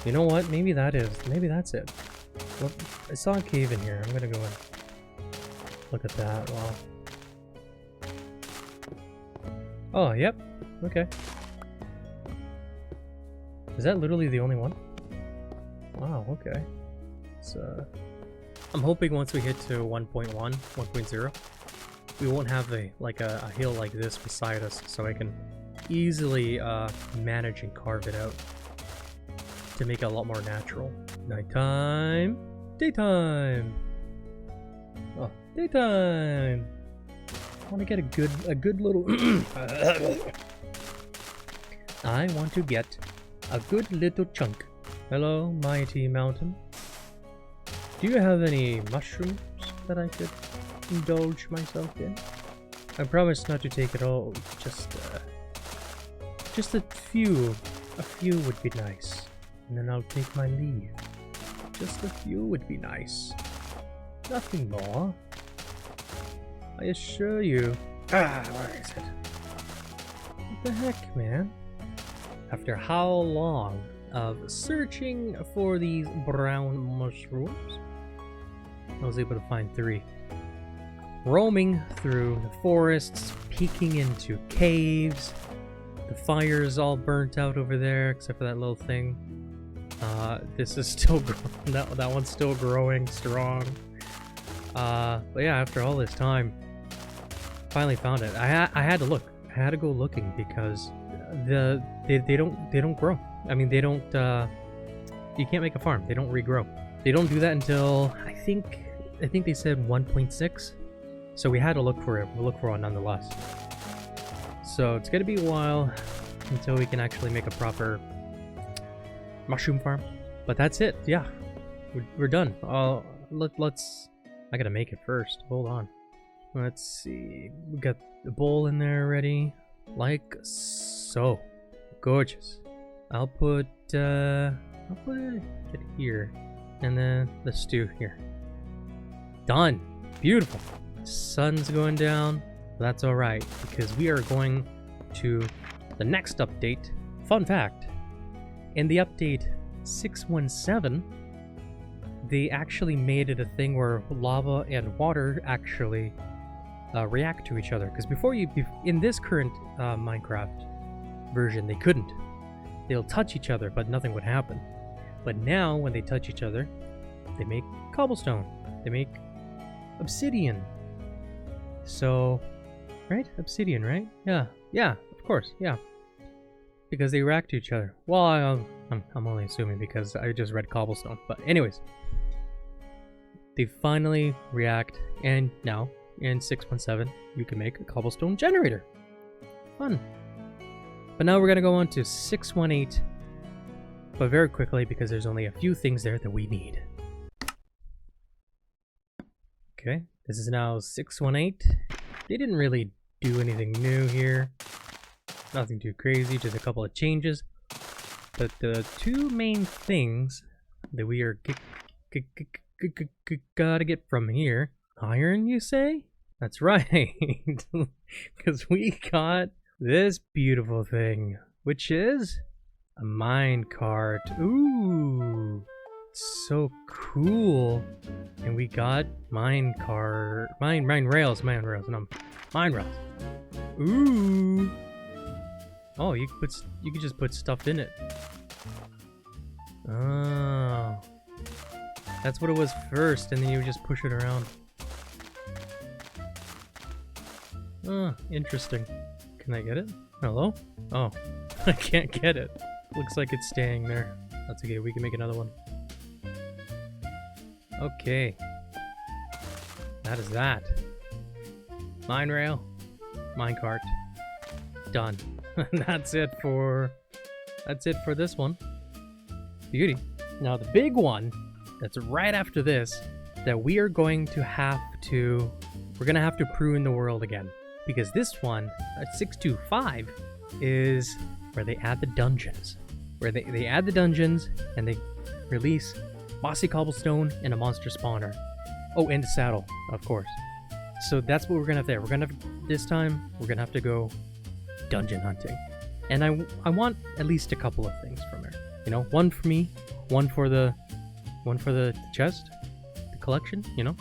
You know what? Maybe that's it. Look, I saw a cave in here. I'm gonna go and look at that. Wow. Oh, yep. Okay. Is that literally the only one? Wow, okay. So, I'm hoping once we hit to 1.0, we won't have a hill like this beside us, so I can easily manage and carve it out to make it a lot more natural. Nighttime, daytime. Oh, daytime. I want to get a good little. I want to get a good little chunk. Hello, mighty mountain. Do you have any mushrooms that I could indulge myself in? I promise not to take it all. Just a few. A few would be nice, and then I'll take my leave. Just a few would be nice. Nothing more. I assure you. Where is it? What the heck, man? After how long of searching for these brown mushrooms, I was able to find 3. Roaming through the forests, peeking into caves. The fire is all burnt out over there, except for that little thing. This is still that one's still growing strong. But yeah, after all this time, finally found it. I had to look. I had to go looking because they don't grow. I mean, they don't. You can't make a farm. They don't regrow. They don't do that until I think they said 1.6. So we had to look for it. We'll look for one nonetheless. So it's gonna be a while until we can actually make a proper mushroom farm. But that's it. Yeah, we're done. Let's. I gotta make it first. Hold on. Let's see. We got the bowl in there already, like so. Gorgeous. I'll put it here, and then the stew here. Done. Beautiful. Sun's going down. That's all right because we are going to the next update. Fun fact: in the update 617, they actually made it a thing where lava and water actually react to each other. Because in this current Minecraft version, they couldn't. They'll touch each other, but nothing would happen. But now, when they touch each other, they make cobblestone. They make obsidian. So, right? Obsidian, right? Yeah. Yeah, of course. Yeah. Because they react to each other. Well, I'm only assuming because I just read cobblestone. But anyways, they finally react, and now in 6.7 you can make a cobblestone generator. Fun. But now we're gonna go on to 6.18, but very quickly because there's only a few things there that we need. Okay, this is now 6.18. They didn't really do anything new here. Nothing too crazy, just a couple of changes. But the two main things that we are gotta get from here. Iron, you say? That's right. Because we got this beautiful thing, which is a mine cart. Ooh, so cool. And we got mine rails. Ooh. Oh, you could just put stuff in it. Oh, that's what it was first, and then you just push it around. Oh, interesting. Can I get it? Hello? Oh, I can't get it. Looks like it's staying there. That's okay, we can make another one. Okay. That is that. Mine rail. Minecart. Done. That's it for this one. Beauty. Now the big one that's right after this that we're gonna have to prune the world again, because this one at 6.25 is where they add the dungeons, they add the dungeons and they release mossy cobblestone and a monster spawner. Oh, and the saddle, of course. So that's what we're gonna have there. This time we're gonna have to go dungeon hunting, and I want at least a couple of things from her. You know, one for me, one for the chest, the collection. You know,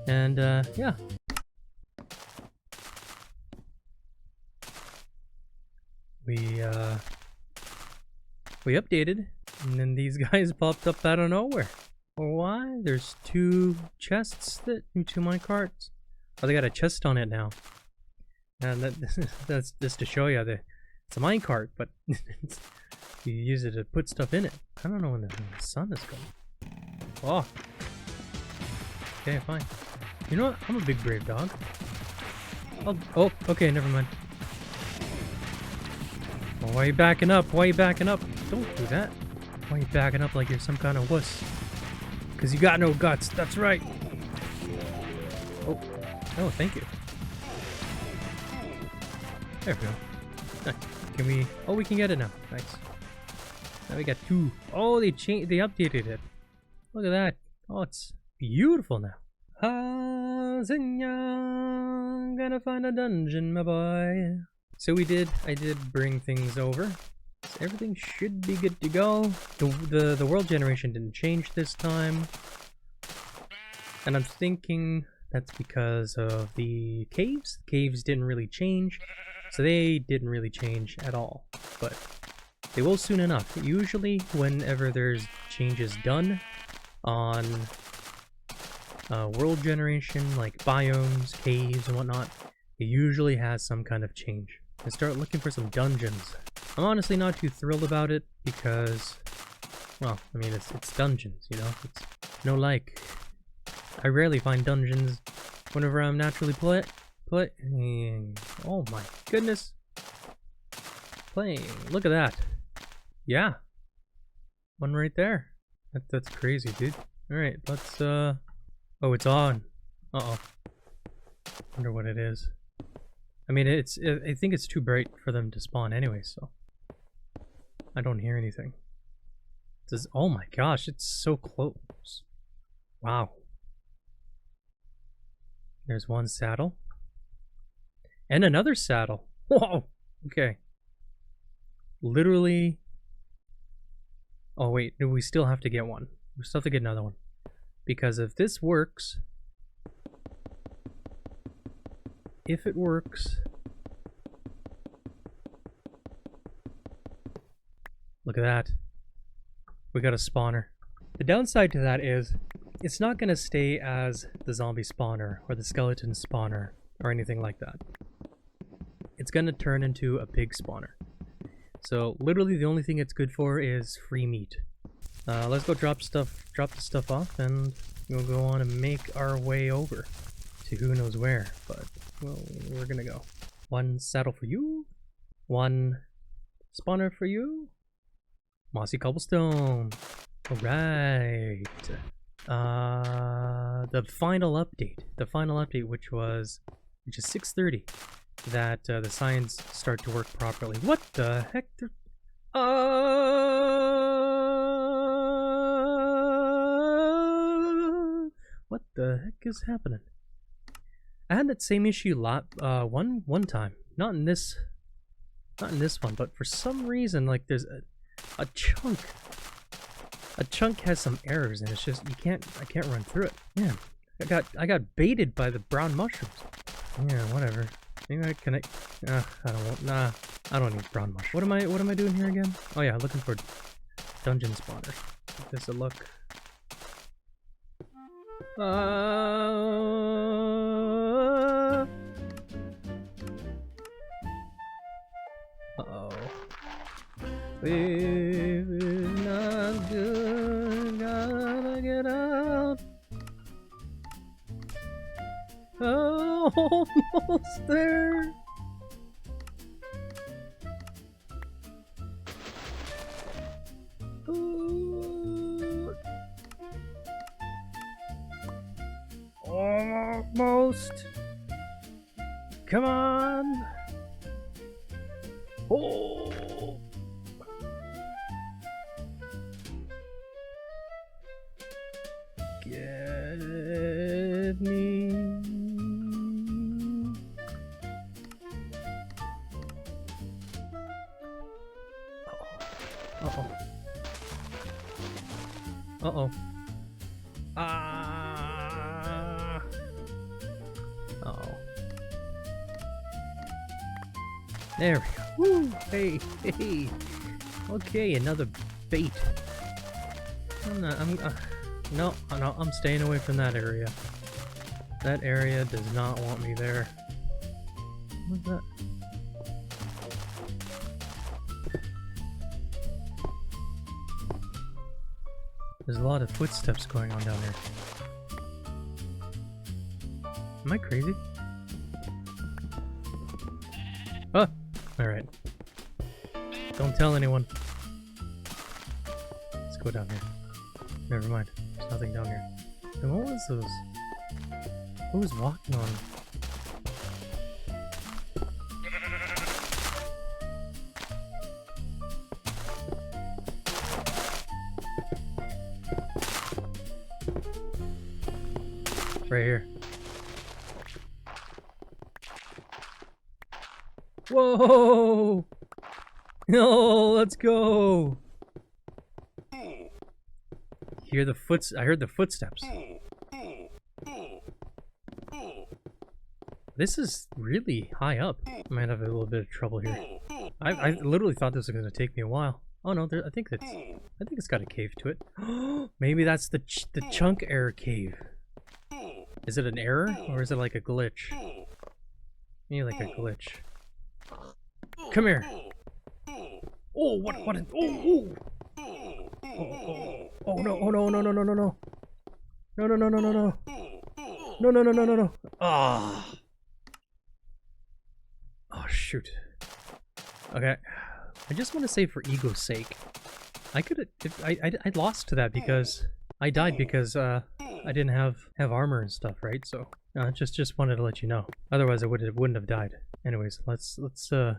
and yeah. We updated, and then these guys popped up out of nowhere. Why? There's two chests two minecarts. Oh, they got a chest on it now. And that's just to show you that it's a minecart, but you use it to put stuff in it. I don't know when the sun is coming. Oh. Okay, fine. You know what? I'm a big brave dog. Oh, okay, never mind. Well, why are you backing up? Why are you backing up? Don't do that. Why are you backing up like you're some kind of wuss? Because you got no guts. That's right. Oh, thank you. There we go. Can we... Oh, we can get it now. Nice. Now we got two. Oh, they updated it. Look at that. Oh, it's beautiful now. Gonna find a dungeon, my boy. So I did bring things over. So everything should be good to go. The world generation didn't change this time. And I'm thinking that's because of the caves. Caves didn't really change. So they didn't really change at all. But they will soon enough. Usually whenever there's changes done on world generation, like biomes, caves, and whatnot, it usually has some kind of change. And start looking for some dungeons. I'm honestly not too thrilled about it because, well, I mean, it's dungeons, you know? It's no like. I rarely find dungeons whenever I'm naturally playing. Oh my goodness. Playing. Look at that. Yeah. One right there. That's crazy, dude. Alright, let's, oh, it's on. Uh-oh. Wonder what it is. I mean, I think it's too bright for them to spawn anyway, so I don't hear anything. Oh my gosh, it's so close. Wow. There's one saddle. And another saddle. Whoa! Okay. Literally... Oh wait, we still have to get one. We still have to get another one. Because if this works, if it works, look at that. We got a spawner. The downside to that is it's not going to stay as the zombie spawner or the skeleton spawner or anything like that. It's going to turn into a pig spawner. So literally the only thing it's good for is free meat. Let's go drop the stuff off, and we'll go on and make our way over to who knows where, but well, we're gonna go. One saddle for you, one spawner for you, mossy cobblestone. Alright. The final update, which is 6:30, that the signs start to work properly. What the heck? What the heck is happening? I had that same issue one time. Not in this one, but for some reason, like there's a chunk. A chunk has some errors, and it's just I can't run through it. Man, I got baited by the brown mushrooms. Yeah, whatever. Maybe I connect. I don't want. Nah, I don't need brown mushrooms. What am I doing here again? Oh yeah, looking for dungeon spawners. Give this a look. Uh-oh. This is not good. Gotta get out. Oh, almost there. Ooh. Almost. Come on. Oh. Get me. Uh-oh. Uh-oh. Ah. Uh-oh. There we go. Woo! Hey, hey. Okay, another bait. No, I'm staying away from that area. That area does not want me there. What's that? There's a lot of footsteps going on down here. Am I crazy? Oh! Alright. Don't tell anyone. Let's go down here. Never mind. There's nothing down here. And what was those? Who was walking on? Right here. Whoa! No, let's go. I heard the footsteps. This is really high up. I might have a little bit of trouble here. I literally thought this was going to take me a while. Oh no, I think it's got a cave to it. Maybe that's the chunk error cave. Is it an error or is it like a glitch? Maybe like a glitch. Come here. Oh, what? Oh, oh no! Oh no! No! No! No! No! No! No! No! No! No! No! No! No! No! No! No! No! No! Ah! Oh shoot. Okay. I just want to say, for ego's sake, I could I lost to that because I died because I didn't have armor and stuff, right? So just wanted to let you know. Otherwise, I wouldn't have died. Anyways, let's oh.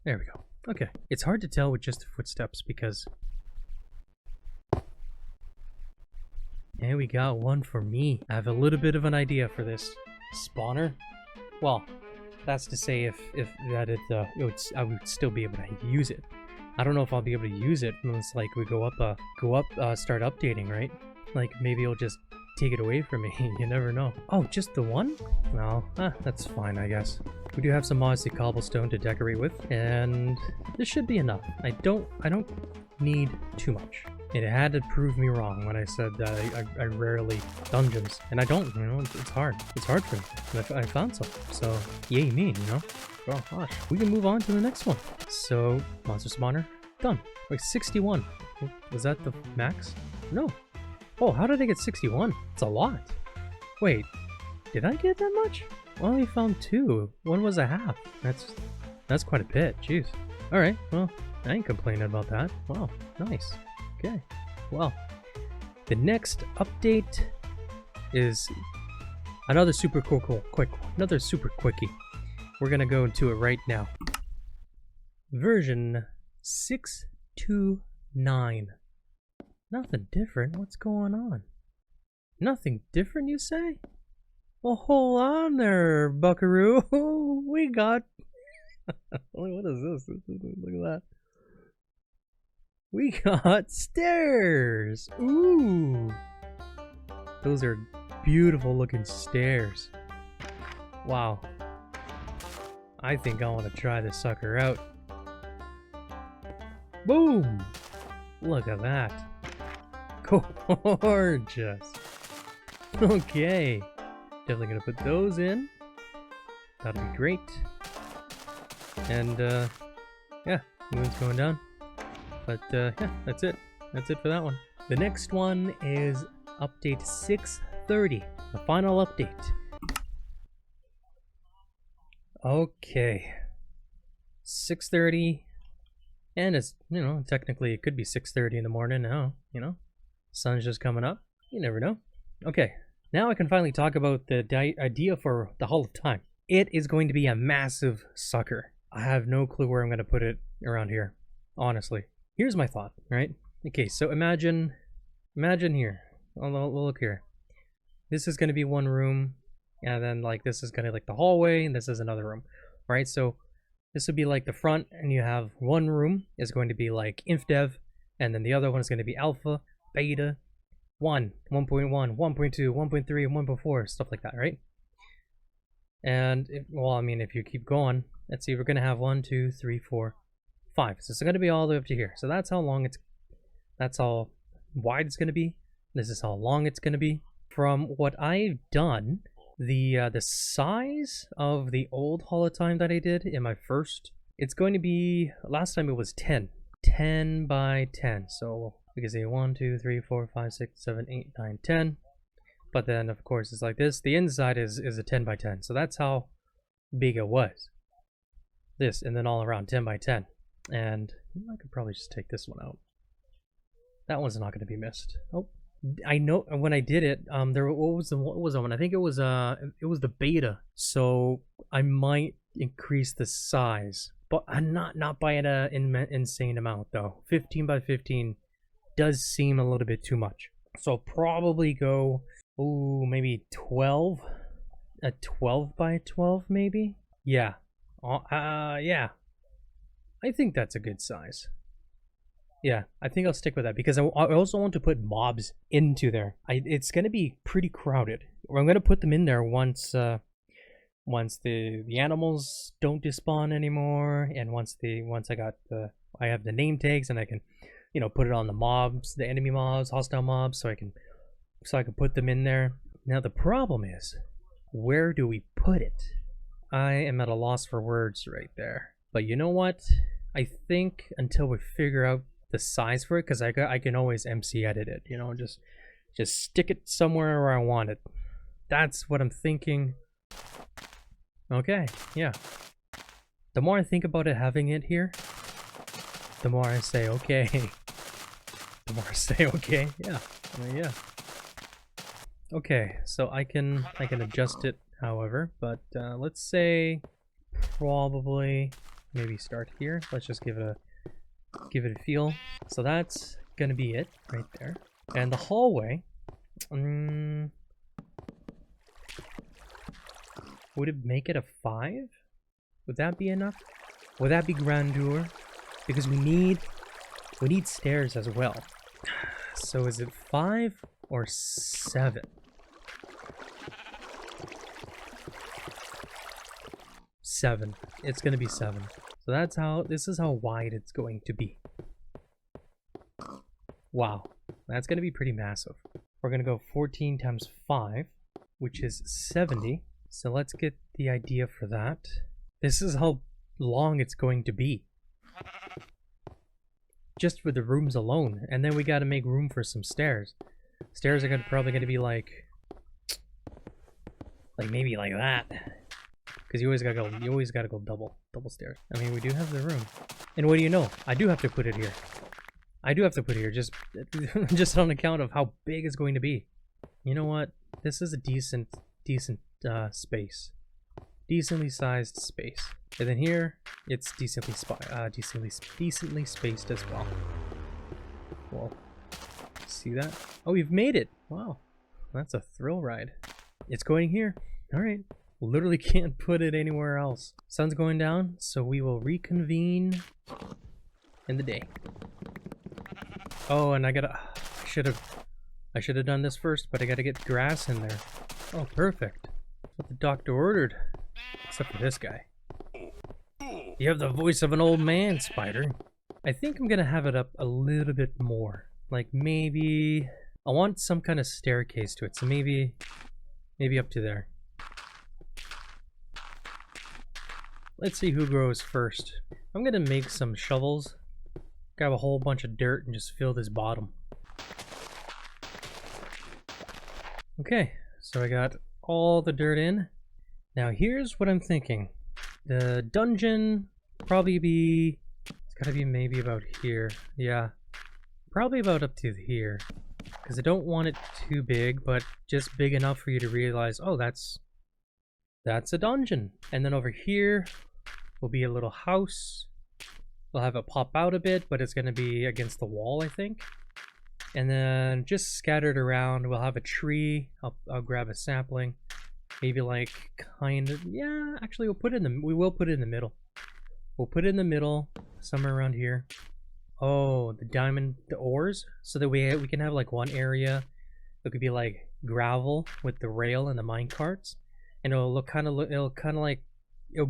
There we go. Okay. It's hard to tell with just the footsteps because... And we got one for me. I have a little bit of an idea for this spawner. Well, That's to say if that I would still be able to use it. I don't know if I'll be able to use it once like we go up, start updating, right? Like maybe it'll just take it away from me. You never know. Oh, just the one? No, that's fine, I guess. We do have some mossy cobblestone to decorate with, and this should be enough. I don't need too much. It had to prove me wrong when I said that I rarely dungeons, and I don't. You know, it's hard. It's hard for me. And I found some, so yay me. You know. Oh gosh, we can move on to the next one. So monster spawner done. Wait, 61. Was that the max? No. Oh, how did I get 61? It's a lot. Wait, did I get that much? I only found 2. One was a half. That's quite a bit. Jeez. All right. Well, I ain't complaining about that. Wow. Nice. Okay. Well, the next update is another super quick one. Another super quickie. We're gonna go into it right now. Version 629. Nothing different. What's going on? Nothing different, you say? Well, hold on there, buckaroo. We got... What is this? Look at that. We got stairs. Ooh. Those are beautiful looking stairs. Wow. I think I want to try this sucker out. Boom! Look at that. Gorgeous. Okay. Definitely gonna put those in. That'll be great. And yeah, moon's going down. But yeah, that's it. That's it for that one. The next one is update 630, the final update. Okay. 6:30, and it's, you know, technically it could be 6:30 in the morning now, you know. Sun's just coming up. You never know. Okay, now I can finally talk about the idea for the Hall of Time. It is going to be a massive sucker. I have no clue where I'm going to put it around here, honestly. Here's my thought, right? Okay, so imagine here. We'll look here. This is going to be one room, and then like this is going to like the hallway, and this is another room, right? So this would be like the front, and you have one room is going to be like Infdev, and then the other one is going to be Alpha, Beta, 1, 1.1, 1.2, 1.3, and 1.4, stuff like that, right? And well, I mean, if you keep going, let's see, we're going to have 1, 2, 3, 4, 5. So it's going to be all the way up to here. So that's how long that's how wide it's going to be. This is how long it's going to be. From what I've done, the size of the old Hall of Time that I did in my first, it's going to be, last time it was 10 by 10. So we can say 1, 2, 3, 4, 5, 6, 7, 8, 9, 10. But then of course it's like this. The inside is a 10 by 10. So that's how big it was. This, and then all around 10 by 10. And I could probably just take this one out. That one's not going to be missed. Oh, I know when I did it, what was the one? I think it was the beta. So I might increase the size, but I'm not by an insane amount though. 15 by 15 does seem a little bit too much. So I'll probably go, maybe 12, a 12 by 12 maybe. Yeah, yeah. I think that's a good size. Yeah, I think I'll stick with that because I also want to put mobs into there. It's going to be pretty crowded. I'm going to put them in there once the animals don't despawn anymore, and once I have the name tags, and I can, you know, put it on the mobs, the enemy mobs, hostile mobs, so I can put them in there. Now the problem is, where do we put it? I am at a loss for words right there. But you know what? I think until we figure out the size for it, because I can always MC edit it, you know, just stick it somewhere where I want it. That's what I'm thinking. Okay, yeah. The more I think about it, having it here, the more I say okay. The more I say okay, yeah. Yeah. Okay, so I can adjust it, however, but let's say probably maybe start here. Let's just give it a feel. So that's gonna be it right there. And the hallway, would it make it a 5? Would that be enough? Would that be grandeur? Because we need stairs as well. So is it 5 or 7? 7. It's gonna be 7. So this is how wide it's going to be. Wow, that's gonna be pretty massive. We're gonna go 14 times 5, which is 70. So let's get the idea for that. This is how long it's going to be. Just for the rooms alone. And then we gotta make room for some stairs. Stairs are probably gonna be like maybe like that. Because you always gotta go double stairs. I mean, we do have the room. And what do you know? I do have to put it here. I do have to put it here just on account of how big it's going to be. You know what? This is a decent space. Decently sized space. And then here, it's decently spaced as well. Whoa. See that? Oh, we've made it! Wow. That's a thrill ride. It's going here. Alright. Literally can't put it anywhere else. Sun's going down, so we will reconvene in the day. Oh, and I should have done this first, but I gotta get grass in there. Oh, perfect. That's what the doctor ordered. Except for this guy. You have the voice of an old man, Spider. I think I'm gonna have it up a little bit more. Like maybe I want some kind of staircase to it, so maybe up to there. Let's see who grows first. I'm gonna make some shovels, grab a whole bunch of dirt, and just fill this bottom. Okay, so I got all the dirt in. Now here's what I'm thinking. The dungeon probably it's gotta be maybe about here. Yeah, probably about up to here. Because I don't want it too big, but just big enough for you to realize, oh, that's a dungeon. And then over here will be a little house. We'll have it pop out a bit, but it's going to be against the wall, I think. And then just scattered around, we'll have a tree. I'll grab a sapling. Maybe like kind of, yeah, actually we will put it in the middle. We'll put it in the middle, somewhere around here. Oh, the ores, so that we can have like one area that could be like gravel with the rail and the mine carts, and it'll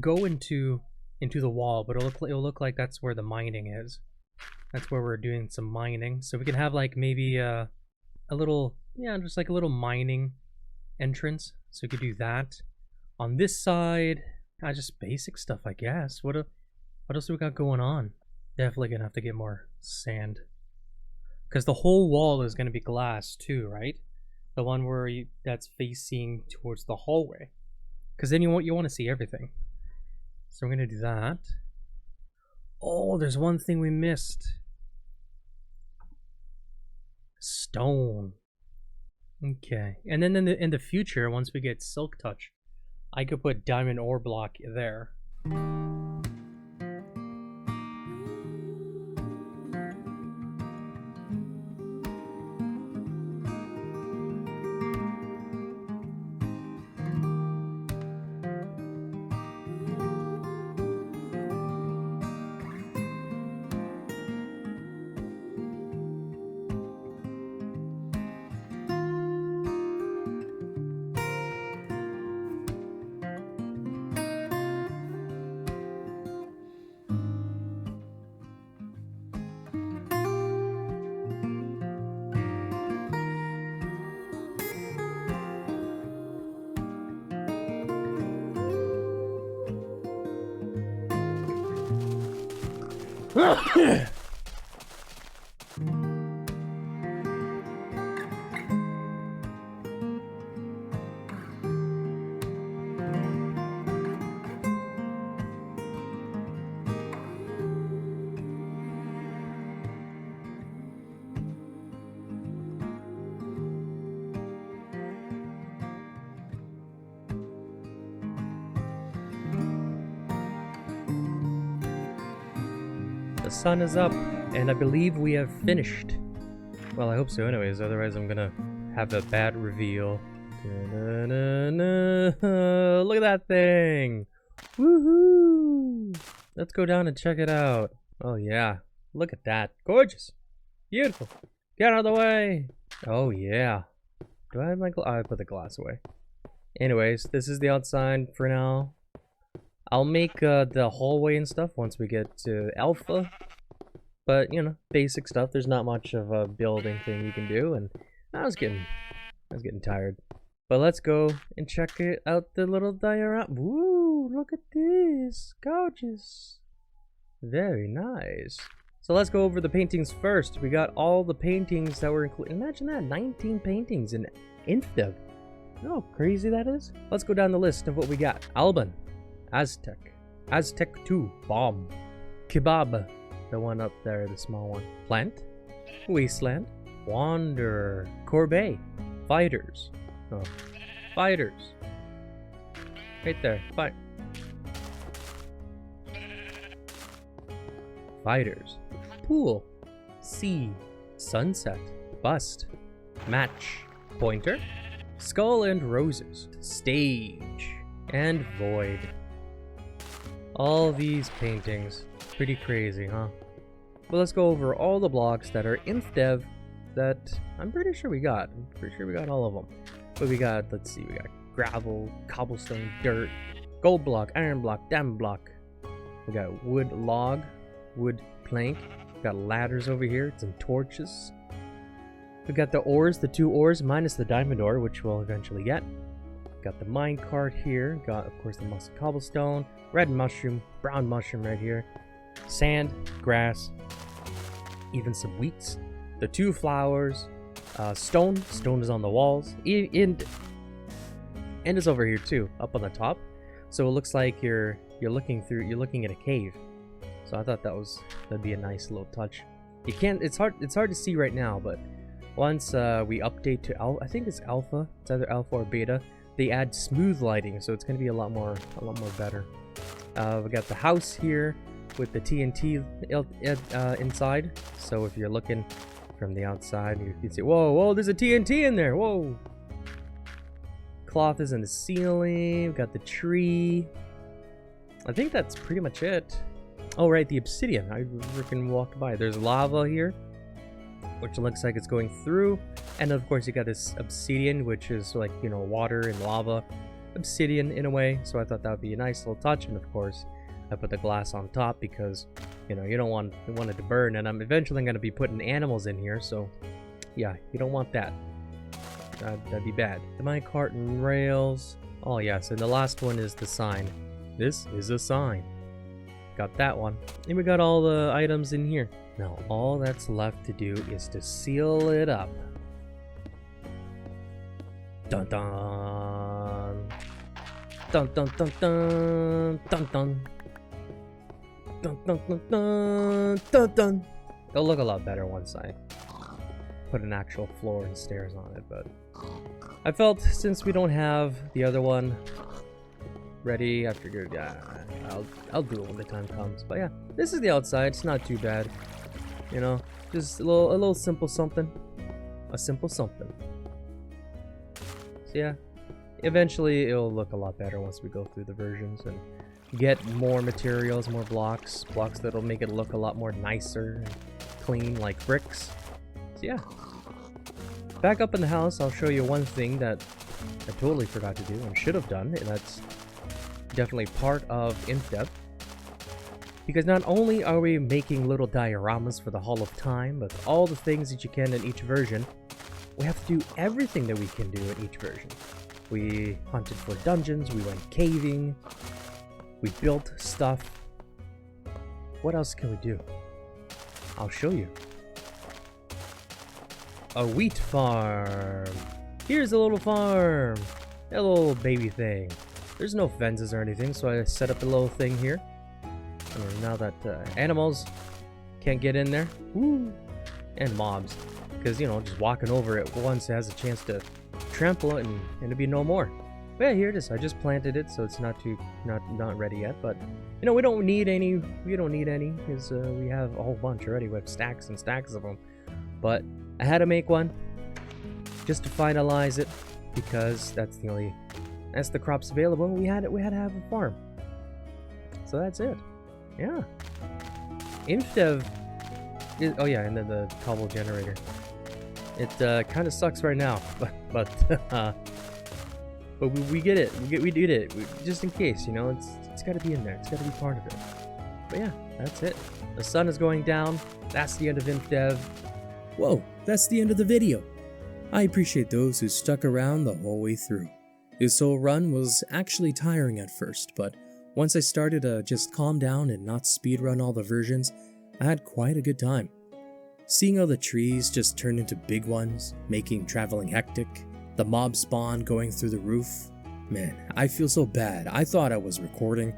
go into the wall, but it'll look like that's where the mining is. That's where we're doing some mining, so we can have like maybe a little, yeah, just like a little mining entrance. So we could do that. On this side, just basic stuff, I guess. What else do we got going on? Definitely gonna have to get more sand, because the whole wall is gonna be glass too, right? The one where that's facing towards the hallway, because then you want to see everything. So we're gonna do that. Oh, there's one thing we missed. Stone. Okay, and then in the future, once we get Silk Touch, I could put diamond ore block there. The sun is up, and I believe we have finished. Well, I hope so anyways, otherwise I'm gonna have a bad reveal. Da-da-da-da. Look at that thing! Woohoo! Let's go down and check it out. Oh yeah, look at that. Gorgeous. Beautiful. Get out of the way. Oh yeah. Do I have my I put the glass away. Anyways, this is the outside for now. I'll make the hallway and stuff once we get to alpha. But, you know, basic stuff. There's not much of a building thing you can do, and I was getting tired. But let's go and check it out, the little diorama. Woo, look at this. Gorgeous. Very nice. So let's go over the paintings first. We got all the paintings that were included. Imagine that, 19 paintings in Infdev. You know how crazy that is? Let's go down the list of what we got. Alban, Aztec, Aztec 2, Bomb, Kebab, the one up there, the small one, Plant, Wasteland, Wanderer, Courbet, Fighters, oh, Fighters, right there, Fighters, Pool, Sea, Sunset, Bust, Match, Pointer, Skull and Roses, Stage, and Void. All these paintings, pretty crazy, huh? Well, let's go over all the blocks that are Infdev that I'm pretty sure we got. I'm pretty sure we got all of them. But we got, let's see, we got gravel, cobblestone, dirt, gold block, iron block, diamond block. We got wood log, wood plank. We got ladders over here, some torches. We got the ores, the 2 ores minus the diamond ore, which we'll eventually get. Got the mine cart here. Got, of course, the musky cobblestone, red mushroom, brown mushroom right here, sand, grass, even some wheats. The 2 flowers, stone. Stone is on the walls, and is over here too, up on the top. So it looks like you're looking at a cave. So I thought that'd be a nice little touch. You can't. It's hard to see right now, but once we update to I think it's alpha. It's either alpha or beta. They add smooth lighting, so it's gonna be a lot more better. We got the house here with the TNT inside. So if you're looking from the outside, you can see, whoa, there's a TNT in there. Whoa. Cloth is in the ceiling. We got the tree. I think that's pretty much it. Oh right, the obsidian. I freaking walked by. There's lava here, which looks like it's going through, and of course you got this obsidian, which is like, you know, water and lava obsidian in a way. So I thought that would be a nice little touch, and of course I put the glass on top because, you know, you don't want it to burn, and I'm eventually going to be putting animals in here, so yeah, you don't want that. That'd be bad. The minecart and rails. Oh yes, and the last one is the sign. This is a sign. Got that one, and we got all the items in here. Now all that's left to do is to seal it up. Dun dun. Dun dun dun dun dun dun. Dun dun dun dun dun dun. It'll look a lot better once I put an actual floor and stairs on it, but I felt since we don't have the other one ready, I figured, yeah, I'll do it when the time comes. But yeah, this is the outside. It's not too bad, you know, just a little simple something, a simple something. So yeah, eventually it'll look a lot better once we go through the versions and get more materials, more blocks that'll make it look a lot more nicer and clean, like bricks. So yeah, back up in the house, I'll show you one thing that I totally forgot to do and should have done, and that's definitely part of Infdev. Because not only are we making little dioramas for the Hall of Time, but all the things that you can in each version, we have to do everything that we can do in each version. We hunted for dungeons, we went caving, we built stuff. What else can we do? I'll show you. A wheat farm. Here's a little farm. A little baby thing. There's no fences or anything, so I set up a little thing here. And now that animals can't get in there. Woo! And mobs. Because, you know, just walking over it once has a chance to trample it and it'll be no more. But yeah, here it is. I just planted it, so it's not ready yet. But, you know, we don't need any. We don't need any because we have a whole bunch already. We have stacks and stacks of them. But I had to make one just to finalize it because that's the crops available. We had to have a farm. so that's it. Yeah. Infdev is, oh yeah, and then the cobble generator. It kind of sucks right now, but we get it. We did it. Just in case, you know, it's got to be in there. It's got to be part of it. But yeah, that's it. The sun is going down. That's the end of Infdev. Whoa, that's the end of the video. I appreciate those who stuck around the whole way through. This whole run was actually tiring at first, but once I started to just calm down and not speedrun all the versions, I had quite a good time. Seeing how the trees just turned into big ones, making traveling hectic, the mob spawn going through the roof. Man, I feel so bad. I thought I was recording,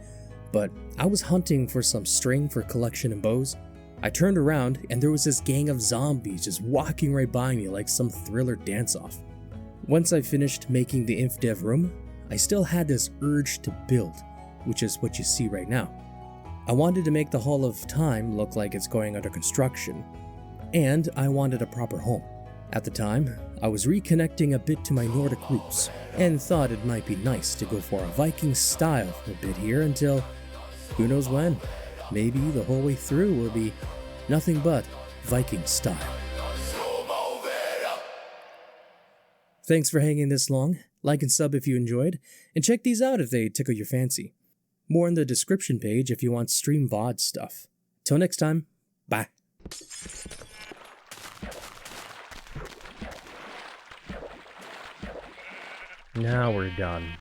but I was hunting for some string for collection and bows. I turned around and there was this gang of zombies just walking right by me like some thriller dance-off. Once I finished making the Infdev room, I still had this urge to build, which is what you see right now. I wanted to make the Hall of Time look like it's going under construction, and I wanted a proper home. At the time, I was reconnecting a bit to my Nordic roots, and thought it might be nice to go for a Viking style for a bit here until, who knows when, maybe the whole way through will be nothing but Viking style. Thanks for hanging this long. Like and sub if you enjoyed, and check these out if they tickle your fancy. More in the description page if you want stream VODS stuff. Till next time, bye. Now we're done.